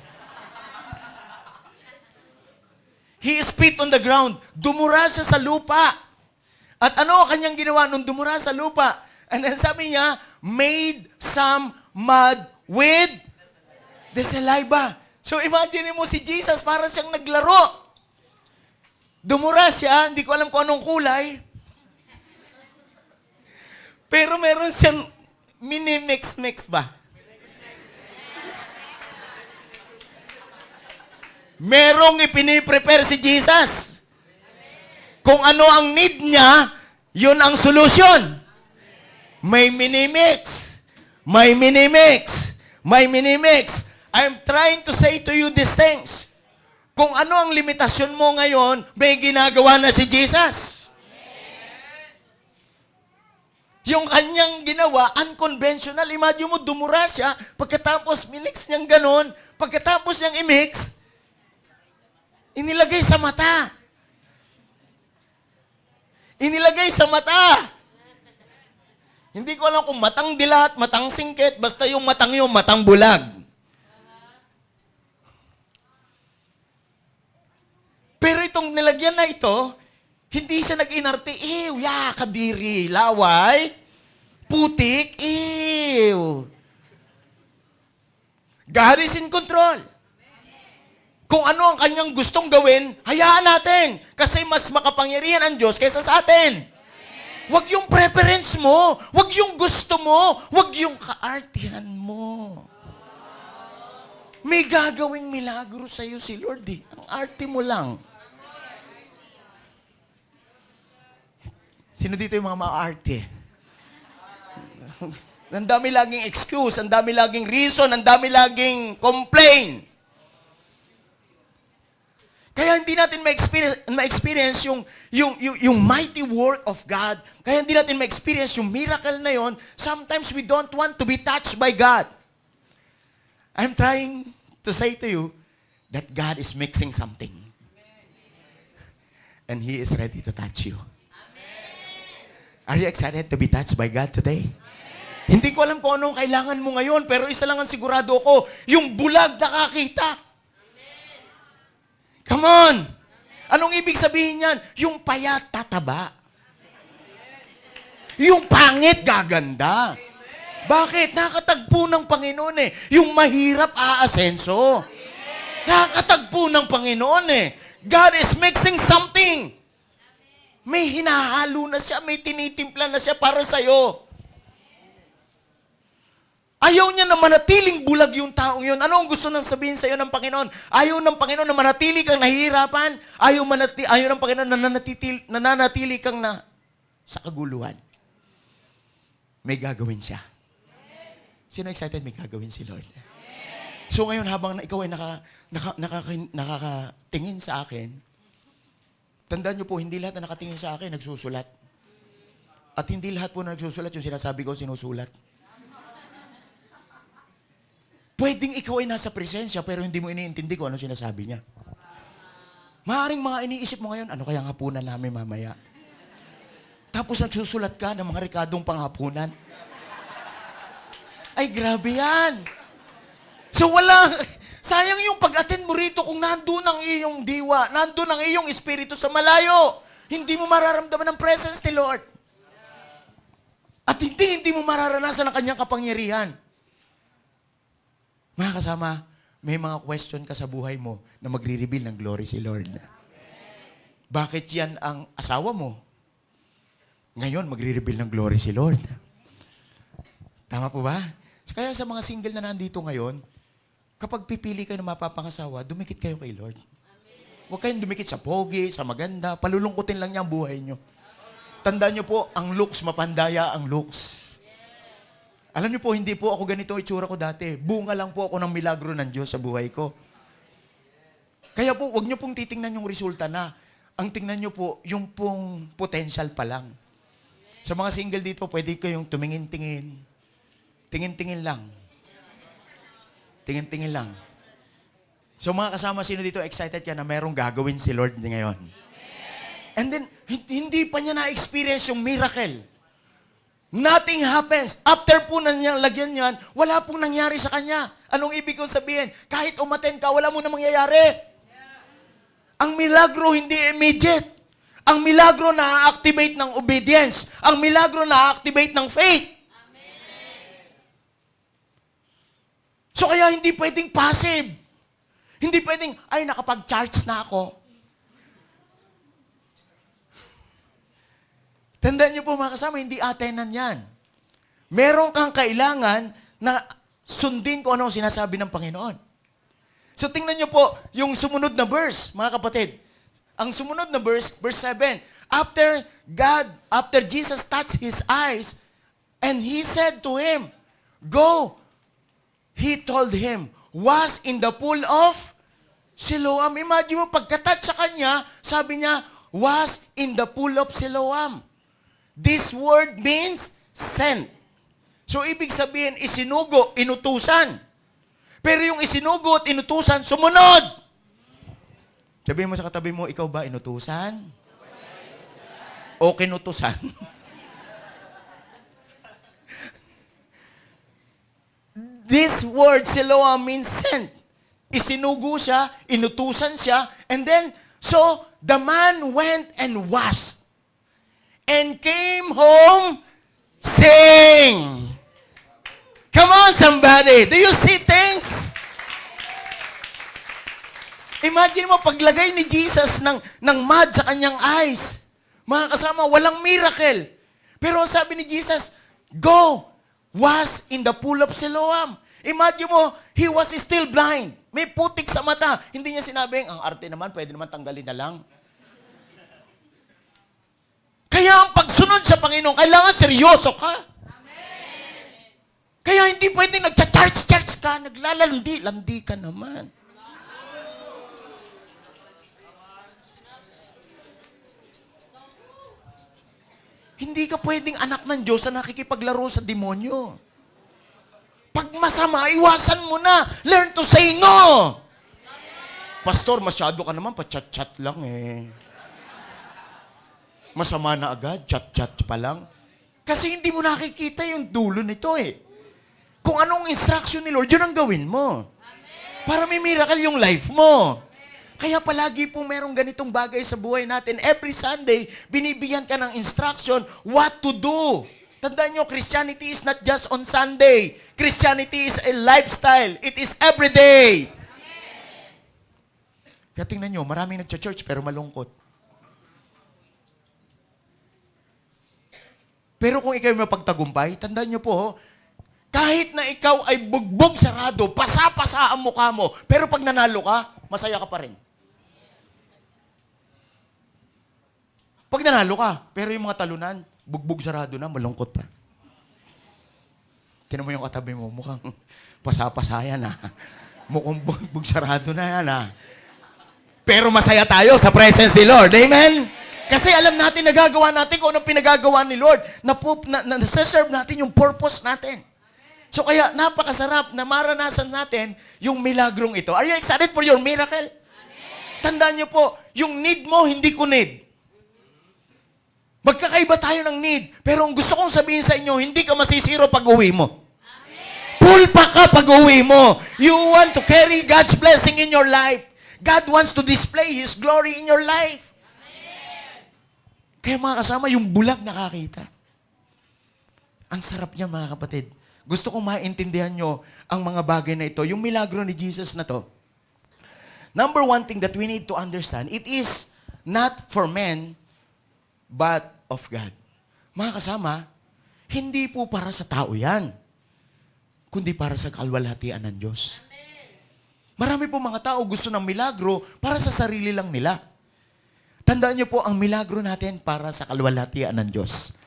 He spit on the ground. Dumura siya sa lupa. At ano ang kanyang ginawa nung dumura sa lupa? And then sabi niya, made some mud with the saliva. So imagine mo si Jesus, para siyang naglaro. Dumura siya, hindi ko alam kung anong kulay. Pero meron siyang mini-mix-mix ba? Merong ipiniprepare si Jesus. Kung ano ang need niya, yun ang solusyon. May mini-mix. May mini-mix. May mini-mix. I'm trying to say to you these things. Kung ano ang limitasyon mo ngayon, may ginagawa na si Jesus. Yung kanyang ginawa, unconventional. Imagine mo, dumura siya, pagkatapos minix niyang ganon, pagkatapos niyang i-mix, inilagay sa mata. Inilagay sa mata. Hindi ko alam kung matang dilat, matang singkit, basta yung matang yung matang bulag. Pero itong nilagyan na ito, hindi siya nag-inarte. Ew, kadiri, laway, putik, ew. God is in control. Kung ano ang kanyang gustong gawin, hayaan natin. Kasi mas makapangyarihan ang Diyos kaysa sa atin. Huwag yung preference mo. Huwag yung gusto mo. Huwag yung kaartihan mo. May gagawing milagro sa iyo si Lord eh. Ang arte mo lang. Sino dito yung mga maarte? Ang dami laging excuse, ang dami laging reason, ang dami laging complain. Kaya hindi natin ma-experience yung mighty work of God. Kaya hindi natin ma-experience yung miracle na yon. Sometimes we don't want to be touched by God. I'm trying to say to you that God is mixing something. And He is ready to touch you. Are you excited to be touched by God today? Hindi ko alam kung anong kailangan mo ngayon, pero isa lang ang sigurado ko, yung bulag nakakita. Come on! Anong ibig sabihin yan? Yung payat tataba. Yung pangit gaganda. Bakit? Nakatagpo ng Panginoon eh. Yung mahirap aasenso. Nakatagpo ng Panginoon eh. God is mixing something. May hinahalo na siya, may tinitimpla na siya para sa'yo. Ayaw niya na manatiling bulag yung taong yun. Ano ang gusto nang sabihin sa iyo ng Panginoon? Ayaw ng Panginoon na manatili kang nahihirapan. Ayaw ng Panginoon na nananatili kang sa kaguluhan. May gagawin siya. Sino excited may gagawin si Lord? So ngayon, habang ikaw ay nakakatingin sa akin, tandaan niyo po, hindi lahat na nakatingin sa akin nagsusulat. At hindi lahat po na nagsusulat yung sinasabi ko sinusulat. Pwedeng ikaw ay nasa presensya pero hindi mo iniintindi ko ano sinasabi niya. Maaring mga iniisip mo ngayon, ano kaya ang hapunan namin mamaya? Tapos nagsusulat ka ng mga rekadong panghapunan. Ay, grabe yan. So sayang yung pag-attend mo rito kung nandun ang iyong diwa, nandun ang iyong espiritu sa malayo. Hindi mo mararamdaman ang presence ni Lord. At hindi mo mararanasan ang kanyang kapangyarihan. Mga kasama, may mga question ka sa buhay mo na magre-reveal ng glory si Lord. Bakit yan ang asawa mo? Ngayon, magre-reveal ng glory si Lord. Tama po ba? Kaya sa mga single na nandito ngayon, kapag pipili kayo ng mapapangasawa, dumikit kayo kay Lord. Huwag kayong dumikit sa pogi, sa maganda. Palulungkutin lang niya ang buhay niyo. Tandaan niyo po, ang looks, mapandaya ang looks. Alam niyo po, hindi po ako ganito itsura ko dati. Bunga lang po ako ng milagro ng Diyos sa buhay ko. Kaya po, huwag niyo pong titingnan yung resulta na. Ang tingnan niyo po, yung pong potential pa lang. Sa mga single dito, pwede kayong tumingin-tingin. Tingin-tingin lang. Tingin-tingin lang. So mga kasama, sino dito excited ka na merong gagawin si Lord ngayon? And then, hindi pa niya na-experience yung miracle. Nothing happens. After po na niya lagyan yan, wala pong nangyari sa kanya. Anong ibig kong sabihin? Kahit umaten ka, wala mo na mangyayari. Ang milagro hindi immediate. Ang milagro na-activate ng obedience. Ang milagro na-activate ng faith. So kaya hindi pwedeng passive. Hindi pwedeng, ay nakapag-charge na ako. Tandaan niyo po mga kasama, hindi atenan yan. Meron kang kailangan na sundin kung ano ang sinasabi ng Panginoon. So tingnan niyo po yung sumunod na verse, mga kapatid. Ang sumunod na verse, verse 7. After Jesus touched his eyes, and he said to him, go. He told him, was in the pool of Siloam. Imagine mo, pagka-touch sa kanya, sabi niya, was in the pool of Siloam. This word means sent. So, ibig sabihin, isinugo, inutusan. Pero yung isinugo at inutusan, sumunod. Sabihin mo sa katabi mo, ikaw ba inutusan? O kinutusan? This word, Siloam, means sent. Isinugo siya, inutusan siya, and then, so, the man went and washed. And came home sing. Come on, somebody. Do you see things? Imagine mo, paglagay ni Jesus ng mud sa kanyang eyes. Mga kasama, walang miracle. Pero sabi ni Jesus, go, was in the pool of Siloam. Imagine mo, he was still blind. May putik sa mata. Hindi niya sinabing, ang arte naman, pwede naman tanggalin na lang. Kaya ang pagsunod sa Panginoon, kailangan seryoso ka. Amen. Kaya hindi pwedeng nagcha-charge ka, naglalandi ka naman. Hindi ka pwedeng anak ng Diyos na nakikipaglaro sa demonyo. Pag masama, iwasan mo na. Learn to say no. Pastor, masyado ka naman, pa-chat-chat lang eh. Masama na agad, chat-chat pa lang. Kasi hindi mo nakikita yung dulo nito eh. Kung anong instruction ni Lord, yun ang gawin mo. Para may miracle yung life mo. Kaya palagi po merong ganitong bagay sa buhay natin. Every Sunday, binibigyan ka ng instruction what to do. Tandaan nyo, Christianity is not just on Sunday. Christianity is a lifestyle. It is every day. Kaya tingnan nyo, maraming nagcha-church pero malungkot. Pero kung ikaw mapagtagumpay, tandaan nyo po, kahit na ikaw ay bugbog sarado, pasa-pasa ang mukha mo, pero pag nanalo ka, masaya ka pa rin. Pag nanalo ka, pero yung mga talunan, bugbog sarado na, malungkot pa. Tinan mo yung katabi mo, mukhang pasa-pasa yan ha. Mukhang bugbog sarado na yan ha. Pero masaya tayo sa presence ni Lord. Amen? Kasi alam natin, nagagawa natin kung anong pinagagawa ni Lord. Nasa-serve natin yung purpose natin. So kaya napakasarap na maranasan natin yung milagrong ito. Are you excited for your miracle? Amen. Tandaan niyo po, yung need mo, hindi ko need. Magkakaiba tayo ng need. Pero ang gusto kong sabihin sa inyo, hindi ka masisiro pag uwi mo. Amen. Full pa ka pag uwi mo. You want to carry God's blessing in your life. God wants to display His glory in your life. Kaya mga kasama, yung bulag nakakita. Ang sarap niya mga kapatid. Gusto kong maintindihan nyo ang mga bagay na ito. Yung milagro ni Jesus na to. Number one thing that we need to understand, it is not for men, but of God. Mga kasama, hindi po para sa tao yan, kundi para sa kalwalhatian ng Diyos. Marami po mga tao gusto ng milagro para sa sarili lang nila. Tandaan niyo po, ang milagro natin para sa kalwalhatian ng Diyos.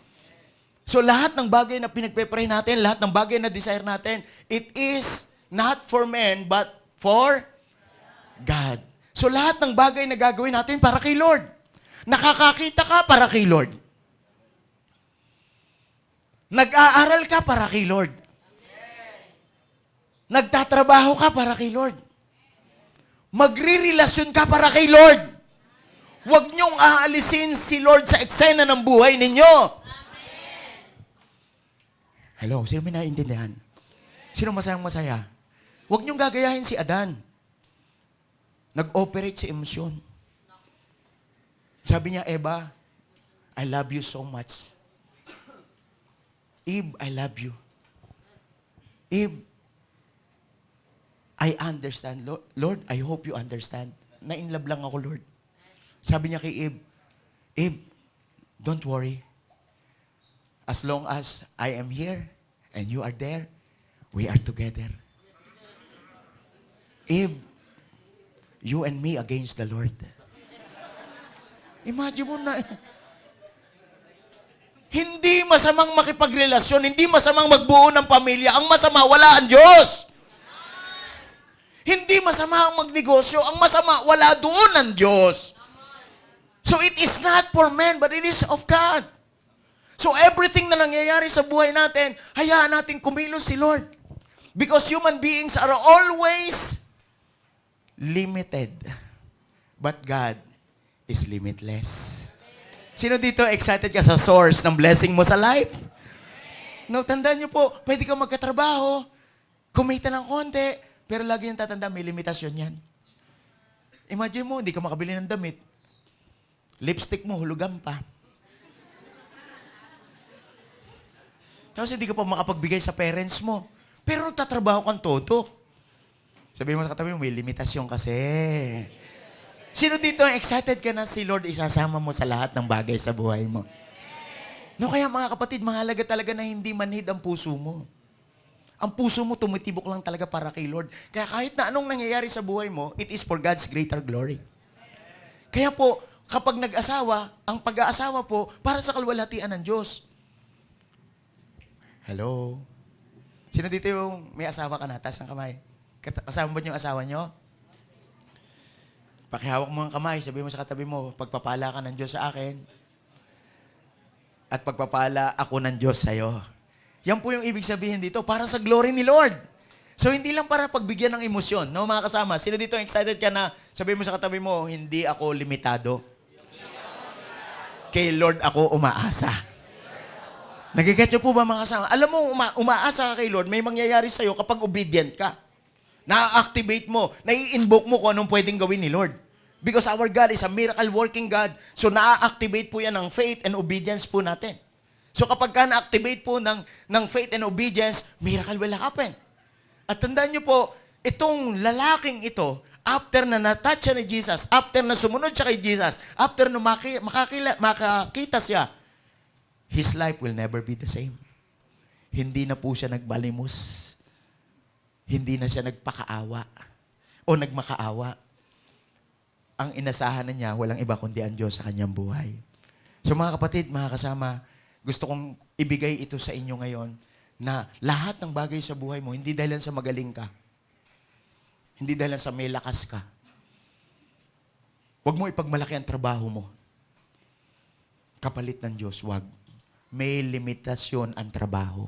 So lahat ng bagay na pinagpe-pray natin, lahat ng bagay na desire natin, it is not for men, but for God. So lahat ng bagay na gagawin natin para kay Lord. Nakakakita ka para kay Lord. Nag-aaral ka para kay Lord. Nagtatrabaho ka para kay Lord. Magre-relasyon ka para kay Lord. Huwag niyong aalisin si Lord sa eksena ng buhay ninyo. Amen. Hello, sino may naiintindihan? Sino masayang masaya? Huwag niyong gagayahin si Adan. Nag-operate sa emosyon. Sabi niya, Eva, I love you so much. Eve, I love you. Eve, I understand. Lord, I hope you understand. Na-inlove lang ako, Lord. Sabi niya kay Eve, Eve, don't worry. As long as I am here and you are there, we are together. Eve, you and me against the Lord. Imagine mo na, hindi masamang makipagrelasyon, hindi masamang magbuo ng pamilya. Ang masama, wala ang Diyos. Hindi masama ang magnegosyo. Ang masama, wala doon ang Diyos. So it is not for men, but it is of God. So everything na nangyayari sa buhay natin, hayaan natin kumilos si Lord. Because human beings are always limited. But God is limitless. Sino dito excited ka sa source ng blessing mo sa life? No, tandaan niyo po, pwede ka magkatrabaho, kumita ng konti, pero lagi yung tatanda, may limitasyon yan. Imagine mo, hindi ka makabili ng damit. Lipstick mo, hulugan pa. Tapos hindi ka pa makapagbigay sa parents mo. Pero nagtatrabaho kang todo. Sabihin mo sa katabi mo, may limitasyon kasi. Sino dito ang excited ka na si Lord isasama mo sa lahat ng bagay sa buhay mo? No, kaya mga kapatid, mahalaga talaga na hindi manhid ang puso mo. Ang puso mo tumitibok lang talaga para kay Lord. Kaya kahit na anong nangyayari sa buhay mo, it is for God's greater glory. Kaya po, kapag nag-asawa, ang pag-aasawa po, para sa kalwalhatian ng Diyos. Hello? Sino dito yung may asawa ka na? Taas ang kamay. Kasama ba yung asawa nyo? Pakihawak mo ang kamay, sabi mo sa katabi mo, pagpapala ka ng Diyos sa akin, at pagpapala ako ng Diyos sa'yo. Yan po yung ibig sabihin dito, para sa glory ni Lord. So, hindi lang para pagbigyan ng emosyon, no, mga kasama. Sino dito excited ka na, sabi mo sa katabi mo, hindi ako limitado. Kay Lord ako umaasa. Nagiget nyo po ba mga kasama? Alam mo, umaasa ka kay Lord, may mangyayari sa'yo kapag obedient ka. Na-activate mo, nai-invoke mo kung anong pwedeng gawin ni Lord. Because our God is a miracle-working God. So, na-activate po yan ng faith and obedience po natin. So, kapag ka na-activate po ng faith and obedience, miracle will happen. At tandaan nyo po, itong lalaking ito, after na natouch siya ni Jesus, after na sumunod siya kay Jesus, after na makakita siya, his life will never be the same. Hindi na po siya nagbalimos. Hindi na siya nagpakaawa o nagmakaawa. Ang inasahan na niya, walang iba kundi ang Diyos sa kanyang buhay. So mga kapatid, mga kasama, gusto kong ibigay ito sa inyo ngayon na lahat ng bagay sa buhay mo, hindi dahil sa magaling ka. Hindi dahil sa may lakas ka. Huwag mo ipagmalaki ang trabaho mo. Kapalit ng Diyos, huwag. May limitasyon ang trabaho.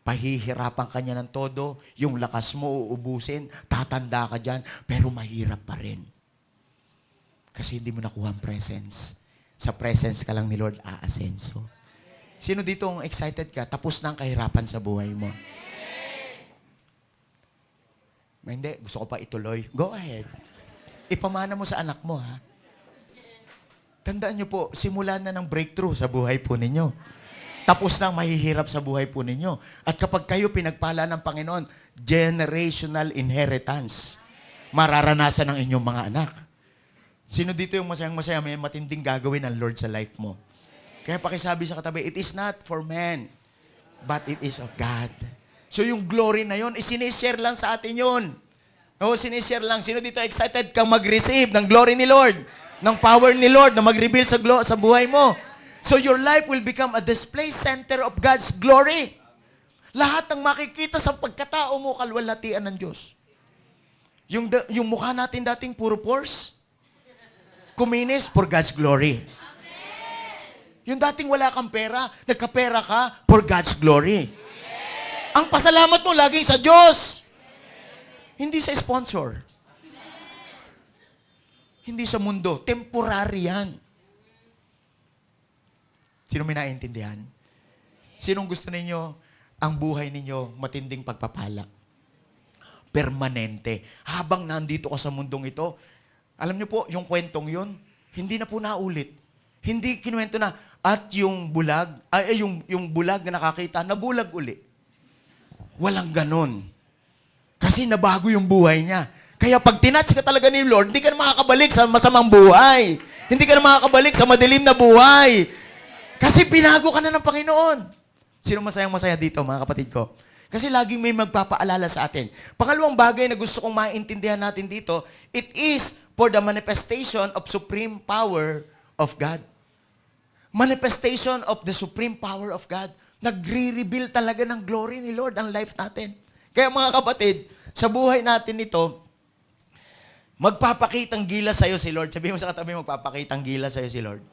Pahihirapan ka niya ng todo, yung lakas mo uubusin, tatanda ka dyan, pero mahirap pa rin. Kasi hindi mo nakuha ang presence. Sa presence ka lang ni Lord aasenso. Sino dito ang excited ka? Tapos na ang kahirapan sa buhay mo. Hindi, gusto ko pa ituloy. Go ahead. Ipamana mo sa anak mo, ha? Tandaan niyo po, simulan na ng breakthrough sa buhay po ninyo. Tapos na ang mahihirap sa buhay po ninyo. At kapag kayo pinagpala ng Panginoon, generational inheritance. Mararanasan ng inyong mga anak. Sino dito yung masayang-masaya, may matinding gagawin ng Lord sa life mo? Kaya pakisabi sa katabi, it is not for man, but it is of God. So yung glory na yun, sinishare lang sa atin yun. O, sinishare lang. Sino dito excited kang mag-receive ng glory ni Lord? Ng power ni Lord na mag-reveal sa buhay mo? So your life will become a display center of God's glory. Lahat ng makikita sa pagkatao mo, kalwalhatian ng Diyos. Yung mukha natin dating puro pores, kuminis for God's glory. Yung dating wala kang pera, nagkapera ka for God's glory. Ang pasalamat mo laging sa Diyos. Hindi sa sponsor. Hindi sa mundo. Temporary yan. Sino may naiintindihan? Sinong gusto ninyo ang buhay ninyo matinding pagpapala? permanente. Habang nandito ka sa mundong ito, alam niyo po, yung kwentong yun, hindi na po naulit. Hindi kinuwento na, at yung bulag, yung bulag na nakakita, nabulag uli. Walang ganon. Kasi nabago yung buhay niya. Kaya pag tinatch ka talaga ni Lord, hindi ka na makakabalik sa masamang buhay. Hindi ka na makakabalik sa madilim na buhay. Kasi pinago ka na ng Panginoon. Sino masayang-masaya dito, mga kapatid ko? Kasi laging may magpapaalala sa atin. Pangalawang bagay na gusto kong maintindihan natin dito, it is for the manifestation of supreme power of God. Manifestation of the supreme power of God. Nagre-reveal talaga ng glory ni Lord ang life natin. Kaya mga kapatid, sa buhay natin ito, magpapakitang gilas sa'yo si Lord. Sabihin mo sa katabi, magpapakitang gilas sa'yo si Lord.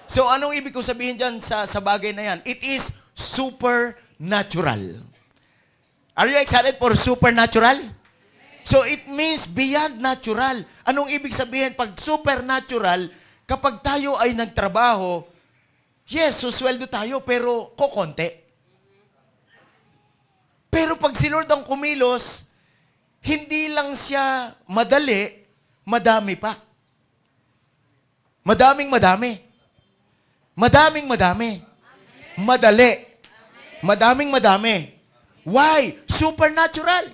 So, anong ibig kong sabihin dyan sa bagay na yan? It is supernatural. Are you excited for supernatural? So, it means beyond natural. Anong ibig sabihin? Pag supernatural, kapag tayo ay nagtrabaho, yes, susweldo tayo, pero kokonti. Pero pag si Lord ang kumilos, hindi lang siya madali, madami pa. Madaming-madami. Madaming-madami. Madali. Madaming-madami. Why? Supernatural.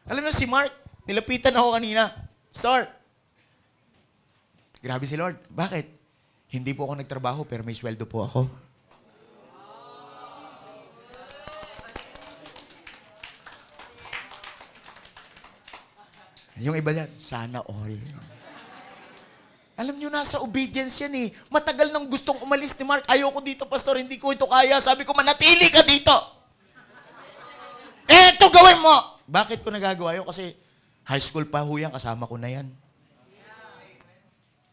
Alam mo si Mark, nilapitan ako kanina. Start. Grabe si Lord. Bakit? Hindi po ako nagtrabaho, pero may sweldo po ako. Yung iba yan, sana all. Alam nyo, nasa obedience yan eh. Matagal nang gustong umalis ni Mark. Ayoko dito, pastor. Hindi ko ito kaya. Sabi ko, manatili ka dito. Eto, gawin mo! Bakit ko nagagawa yun? Kasi high school pa ho yan. Kasama ko na yan.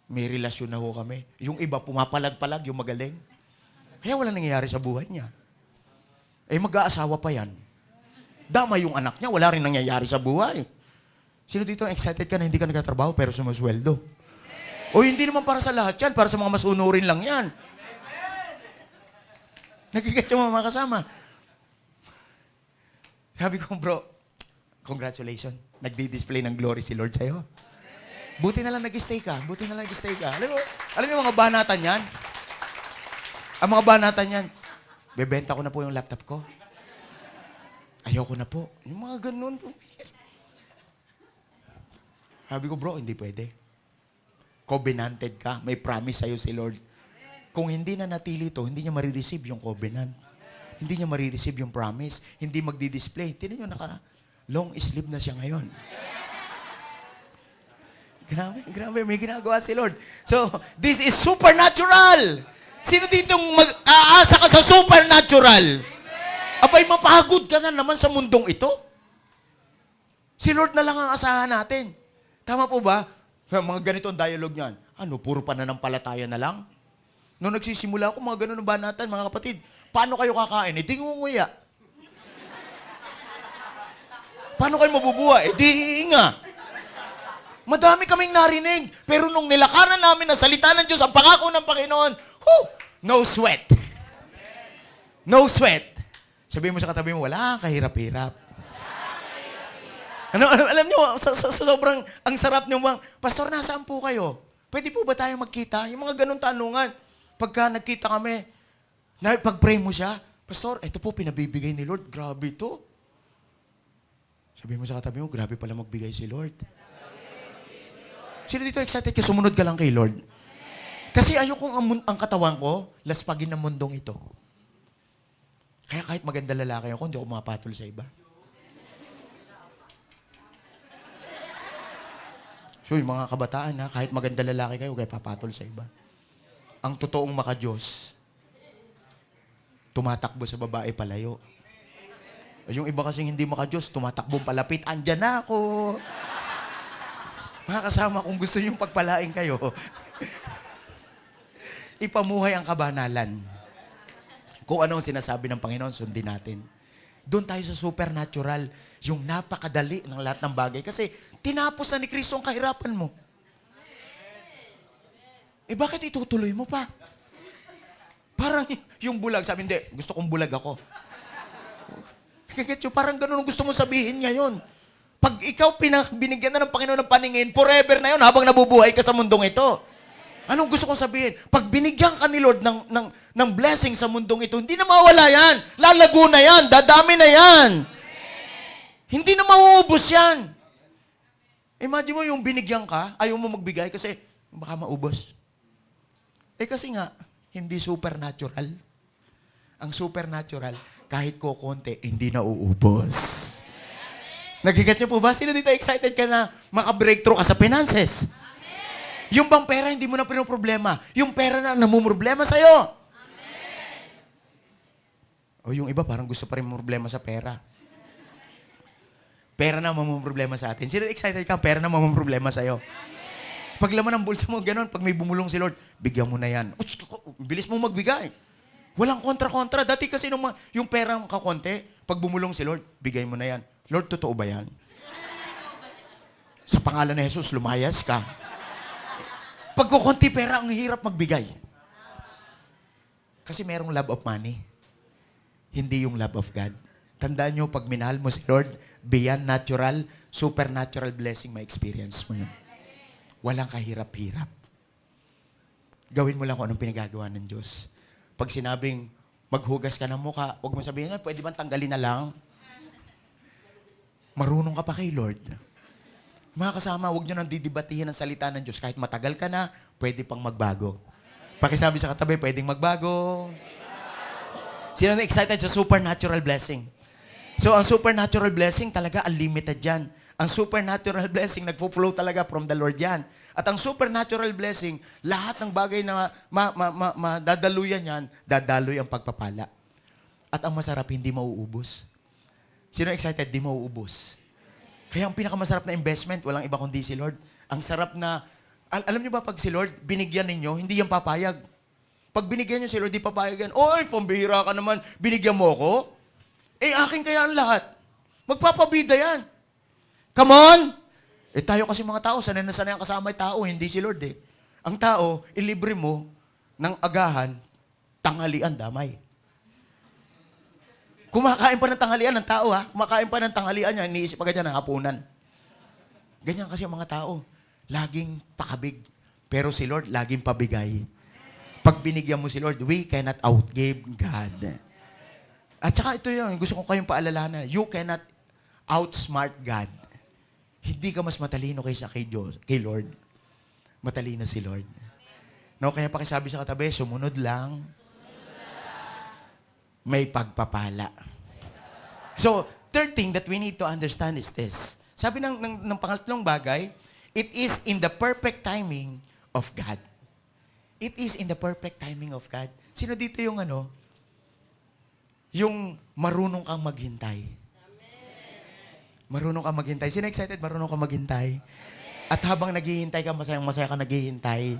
May relasyon na ho kami. Yung iba, pumapalag-palag, yung magaling. Kaya wala nangyayari sa buhay niya. Eh, mag-aasawa pa yan. Dama yung anak niya, wala rin nangyayari sa buhay. Sino dito ang excited ka na hindi ka nagtatrabaho pero sumasweldo? O hindi naman para sa lahat yan, para sa mga masunurin lang yan. Nagigat yung mga kasama. Sabi ko, bro, congratulations. Nagdi-display ng glory si Lord sa'yo. Buti na lang nag-stay ka. Buti na lang nag-stay ka. Alam mo yung mga banatan yan? Ang mga banatan yan, bebenta ko na po yung laptop ko. Ayoko na po. Yung mga ganun po. Sabi ko, bro, hindi pwede. Covenanted ka. May promise sa'yo si Lord. Kung hindi na natili ito, hindi niya marireceive yung covenant. Hindi niya marireceive yung promise. Hindi magdi-display. Tinan niyo, naka-long sleeve na siya ngayon. Grabe, may ginagawa si Lord. So, this is supernatural. Sino ditong mag-aasa ka sa supernatural? Abay, mapagod ka na naman sa mundong ito. Si Lord na lang ang asahan natin. Tama po ba? Mga ganito ang dialogue niyan. Ano, puro pananampalataya na lang? Nung nagsisimula ako, mga ganun ang banatan, mga kapatid, paano kayo kakain? Eh, di nguya. Paano kayo mabubuhay? Eh, di nga. Madami kaming narinig. Pero nung nilakaran namin na salita ng Diyos, ang pangako ng Panginoon, no sweat. No sweat. Sabihin mo sa katabi mo, wala kahirap-hirap. Alam niyo, sa sobrang ang sarap niyo bang, Pastor, nasaan po kayo? Pwede po ba tayo magkita? Yung mga ganun tanungan. Pagka nagkita kami, pag-pray mo siya, Pastor, ito po pinabibigay ni Lord. Grabe to. Sabihin mo sa katabi mo, grabe pala magbigay si Lord. Sino dito excited ka? Sumunod ka lang kay Lord. Kasi ayokong ang katawan ko, laspagin ng mundong ito. Kaya kahit maganda lalaki ako, hindi ako mapatol sa iba. So, yung mga kabataan, kahit maganda lalaki kayo, kaya papatol sa iba. Ang totoong maka-Diyos, tumatakbo sa babae palayo. Yung iba kasing hindi maka-Diyos, tumatakbo palapit, andyan na ako. Mga kasama, kung gusto niyong pagpalain kayo, ipamuhay ang kabanalan. Kung ano ang sinasabi ng Panginoon, sundin natin. Doon tayo sa supernatural, yung napakadali ng lahat ng bagay. Kasi tinapos na ni Kristo ang kahirapan mo. Eh bakit itutuloy mo pa? Parang yung bulag, sabi, hindi, gusto kong bulag ako. Get you? Parang ganun ang gusto mo sabihin ngayon. Pag ikaw binigyan na ng Panginoon ng paningin, forever na yun habang nabubuhay ka sa mundong ito. Anong gusto kong sabihin? Pag binigyan ka ni Lord ng blessing sa mundong ito, hindi na mawala yan. Lalago na yan. Dadami na yan. Hindi na mauubos yan. Imagine mo yung binigyan ka, ayaw mo magbigay kasi baka maubos. Kasi nga, hindi supernatural. Ang supernatural, kahit kukonti, hindi na uubos. Nagigat niyo po ba? Sino dito excited ka na maka-breakthrough ka sa finances? Yung bang pera, hindi mo na pinoproblema. Yung pera na namumroblema sa'yo. O yung iba, parang gusto pa rin problema sa pera. Pera na mamumroblema sa atin. Sino excited ka? Pera na mamumroblema sa'yo. Pag laman ng bulsa mo, ganun. Pag may bumulong si Lord, bigyan mo na yan. Bilis mo magbigay. Walang kontra-kontra. Dati kasi yung pera kakonti, pag bumulong si Lord, bigay mo na yan. Lord, totoo ba yan? Sa pangalan ni Jesus, lumayas ka. Pag kukunti pera, ang hirap magbigay. Kasi merong love of money. Hindi yung love of God. Tandaan nyo, pag minahal mo si Lord, beyond natural, supernatural blessing, may experience mo yun. Walang kahirap-hirap. Gawin mo lang kung anong pinagagawa ng Diyos. Pag sinabing, maghugas ka ng mukha, huwag mo sabihin, pwede bang tanggalin na lang? Marunong ka pa kay Lord. Mga kasama, huwag nyo nang didibatihin ang salita ng Diyos. Kahit matagal ka na, pwede pang magbago. Pakisabi sa katabi, pwedeng magbago. Sino na excited sa supernatural blessing? So, ang supernatural blessing talaga unlimited yan. Ang supernatural blessing, nagpo-flow talaga from the Lord yan. At ang supernatural blessing, lahat ng bagay na madadaluyan yan, dadaloy ang pagpapala. At ang masarap, hindi mauubos. Sino excited? Di mauubos. Kaya ang pinakamasarap na investment, walang iba kundi si Lord. Ang sarap na, alam niyo ba pag si Lord, binigyan ninyo, hindi yan papayag. Pag binigyan niyo si Lord, di papayag yan. Oy, pambihira ka naman, binigyan mo ako? Akin kaya ang lahat. Magpapabida yan. Come on! Tayo kasi mga tao, sanay na sanay ang kasama yung tao, hindi si Lord eh. Ang tao, ilibre mo ng agahan, tanghalian, damay. Kumakain pa ng tanghalian ng tao, ha? Kumakain pa ng tanghalian niya, iniisip pa ganyan ng hapunan. Ganyan kasi ang mga tao. Laging pakabig. Pero si Lord, laging pabigay. Pag binigyan mo si Lord, we cannot outgive God. At saka ito yun, gusto ko kayong paalalahanan. You cannot outsmart God. Hindi ka mas matalino kaysa kay Diyos, kay Lord. Matalino si Lord. No, kaya pakisabi sa katabi, sumunod lang. May pagpapala. So, third thing that we need to understand is this. Sabi ng pangatlong bagay, it is in the perfect timing of God. It is in the perfect timing of God. Sino dito yung yung marunong kang maghintay? Marunong kang maghintay. Sino excited? Marunong kang maghintay. At habang naghihintay ka, masayang-masaya ka naghihintay.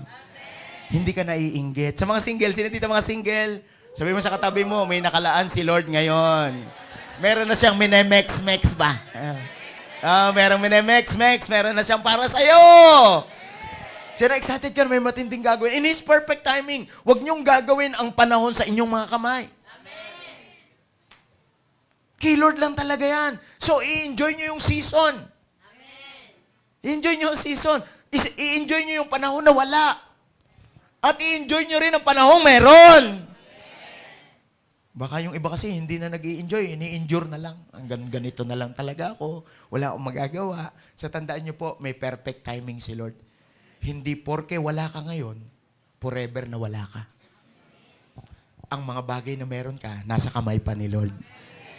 Hindi ka naiinggit. Sa mga single, sino dito mga single? Sabi mo sa katabi mo, may nakalaan si Lord ngayon. Meron na siyang minemex-mex ba? Merong minemex-mex. Meron na siyang para sa'yo. Sino excited ka? May matinding gagawin. In His perfect timing, huwag niyong gagawin ang panahon sa inyong mga kamay. Kay Lord lang talaga yan. So, i-enjoy nyo yung season. I-enjoy nyo yung season. I-enjoy nyo yung panahon na wala. At i-enjoy nyo rin ang panahong meron. Baka yung iba kasi hindi na nag-i-enjoy, ini-endure na lang. Hanggang ganito na lang talaga ako. Wala akong magagawa. Sa tandaan nyo po, may perfect timing si Lord. Hindi porke wala ka ngayon, forever na wala ka. Ang mga bagay na meron ka, nasa kamay pa ni Lord.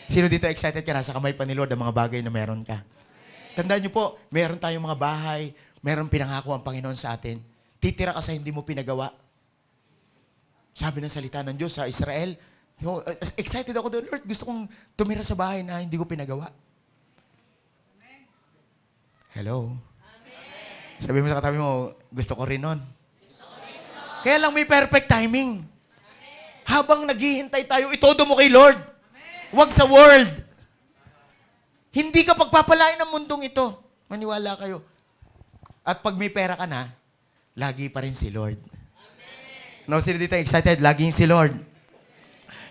Sino dito excited ka? Nasa kamay pa ni Lord ang mga bagay na meron ka. Tandaan nyo po, meron tayong mga bahay, meron pinangako ang Panginoon sa atin. Titira ka sa hindi mo pinagawa. Sabi ng salita ng Diyos sa Israel, so, excited ako doon, Lord. Gusto kong tumira sa bahay na hindi ko pinagawa. Amen. Hello? Amen. Sabi mo sa katabi mo, gusto ko rin nun. Kaya lang may perfect timing. Amen. Habang naghihintay tayo, itodo mo kay Lord. Amen. Huwag sa world. Hindi ka pagpapalain ng mundong ito. Maniwala kayo. At pag may pera ka na, lagi pa rin si Lord. Amen. No, sino dito excited? Laging si Lord.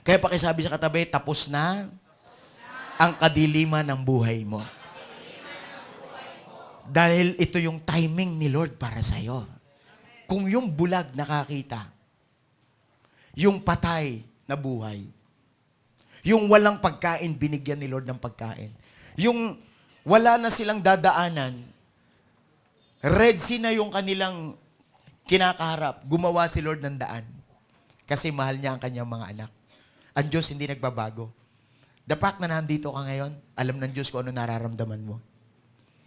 Kaya pakisabi sa katabi, tapos na ang kadiliman ng buhay mo. Dahil ito yung timing ni Lord para sa'yo. Kung yung bulag nakakita, yung patay na buhay, yung walang pagkain, binigyan ni Lord ng pagkain, yung wala na silang dadaanan, Red Sea na yung kanilang kinakaharap, gumawa si Lord ng daan. Kasi mahal niya ang kanyang mga anak. Ang Diyos hindi nagbabago. The fact na nandito ka ngayon, alam ng Diyos kung ano nararamdaman mo.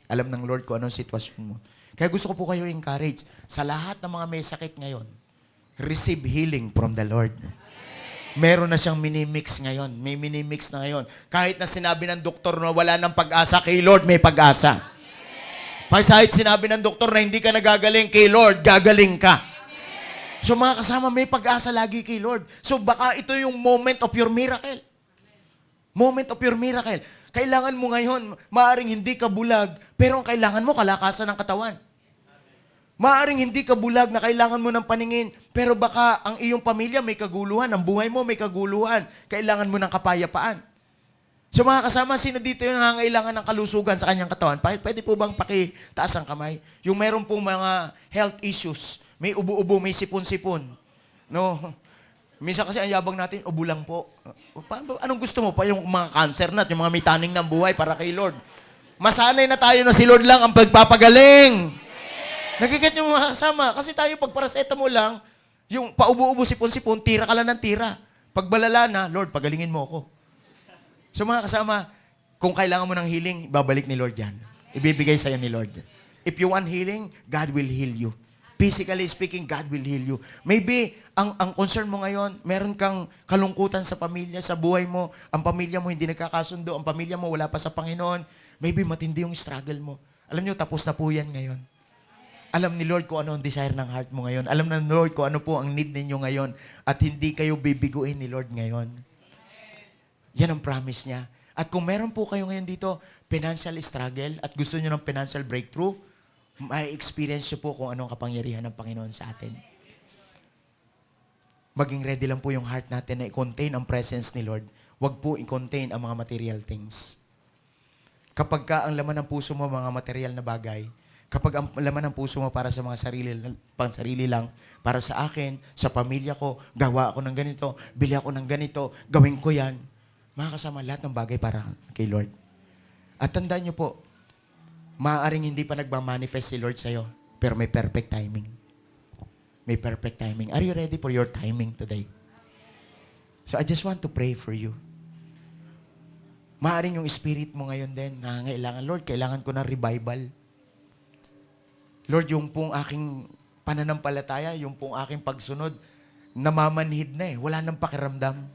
Alam ng Lord kung anong sitwasyon mo. Kaya gusto ko po kayo encourage, sa lahat ng mga may sakit ngayon, receive healing from the Lord. Meron na siyang minimix ngayon. May minimix na ngayon. Kahit na sinabi ng doktor na wala ng pag-asa, kay Lord may pag-asa. Kahit sinabi ng doktor na hindi ka nagagaling, kay Lord, gagaling ka. So mga kasama, may pag-asa lagi kay Lord. So baka ito yung moment of your miracle. Moment of your miracle. Kailangan mo ngayon, maaring hindi ka bulag, pero ang kailangan mo, kalakasan ng katawan. Maaring hindi ka bulag na kailangan mo ng paningin, pero baka ang iyong pamilya may kaguluhan, ang buhay mo may kaguluhan, kailangan mo ng kapayapaan. So mga kasama, sino dito yung nangangailangan ng kalusugan sa kanyang katawan? Pwede po bang pakitaas ang kamay? Yung meron pong mga health issues, may ubo-ubo, may sipon-sipon. No? Minsan kasi ang yabang natin, ubo lang po. Anong gusto mo pa? Yung mga cancer na, yung mga may taning ng buhay para kay Lord. Masanay na tayo na si Lord lang ang pagpapagaling. Nagiget yung mga kasama. Kasi tayo pag paracetamol lang, yung paubo-ubo, sipon-sipon, tira ka lang ng tira. Pag balala na, Lord, pagalingin mo ako. So mga kasama, kung kailangan mo ng healing, babalik ni Lord yan. Ibibigay sa'yo ni Lord. If you want healing, God will heal you. Physically speaking, God will heal you. Maybe, ang concern mo ngayon, meron kang kalungkutan sa pamilya, sa buhay mo, ang pamilya mo hindi nagkakasundo, ang pamilya mo wala pa sa Panginoon, maybe matindi yung struggle mo. Alam niyo, tapos na po yan ngayon. Alam ni Lord kung ano ang desire ng heart mo ngayon. Alam na ni Lord kung ano po ang need ninyo ngayon at hindi kayo bibiguin ni Lord ngayon. Yan ang promise niya. At kung meron po kayo ngayon dito, financial struggle at gusto niyo ng financial breakthrough, may experience niyo po kung anong kapangyarihan ng Panginoon sa atin. Maging ready lang po yung heart natin na i-contain ang presence ni Lord. Huwag po i-contain ang mga material things. Kapag ka ang laman ng puso mo mga material na bagay, kapag ang laman ng puso mo para sa mga sarili lang, para sa akin, sa pamilya ko, gawa ako ng ganito, bili ako ng ganito, gawin ko yan, mga kasama, lahat ng bagay para kay Lord. At tandaan niyo po, maaaring hindi pa nagmamanifest si Lord sa'yo, pero may perfect timing. May perfect timing. Are you ready for your timing today? So I just want to pray for you. Maaaring yung spirit mo ngayon din, nangangailangan, Lord, kailangan ko ng revival. Lord, yung pong aking pananampalataya, yung pong aking pagsunod, namamanhid na eh. Wala nang pakiramdam.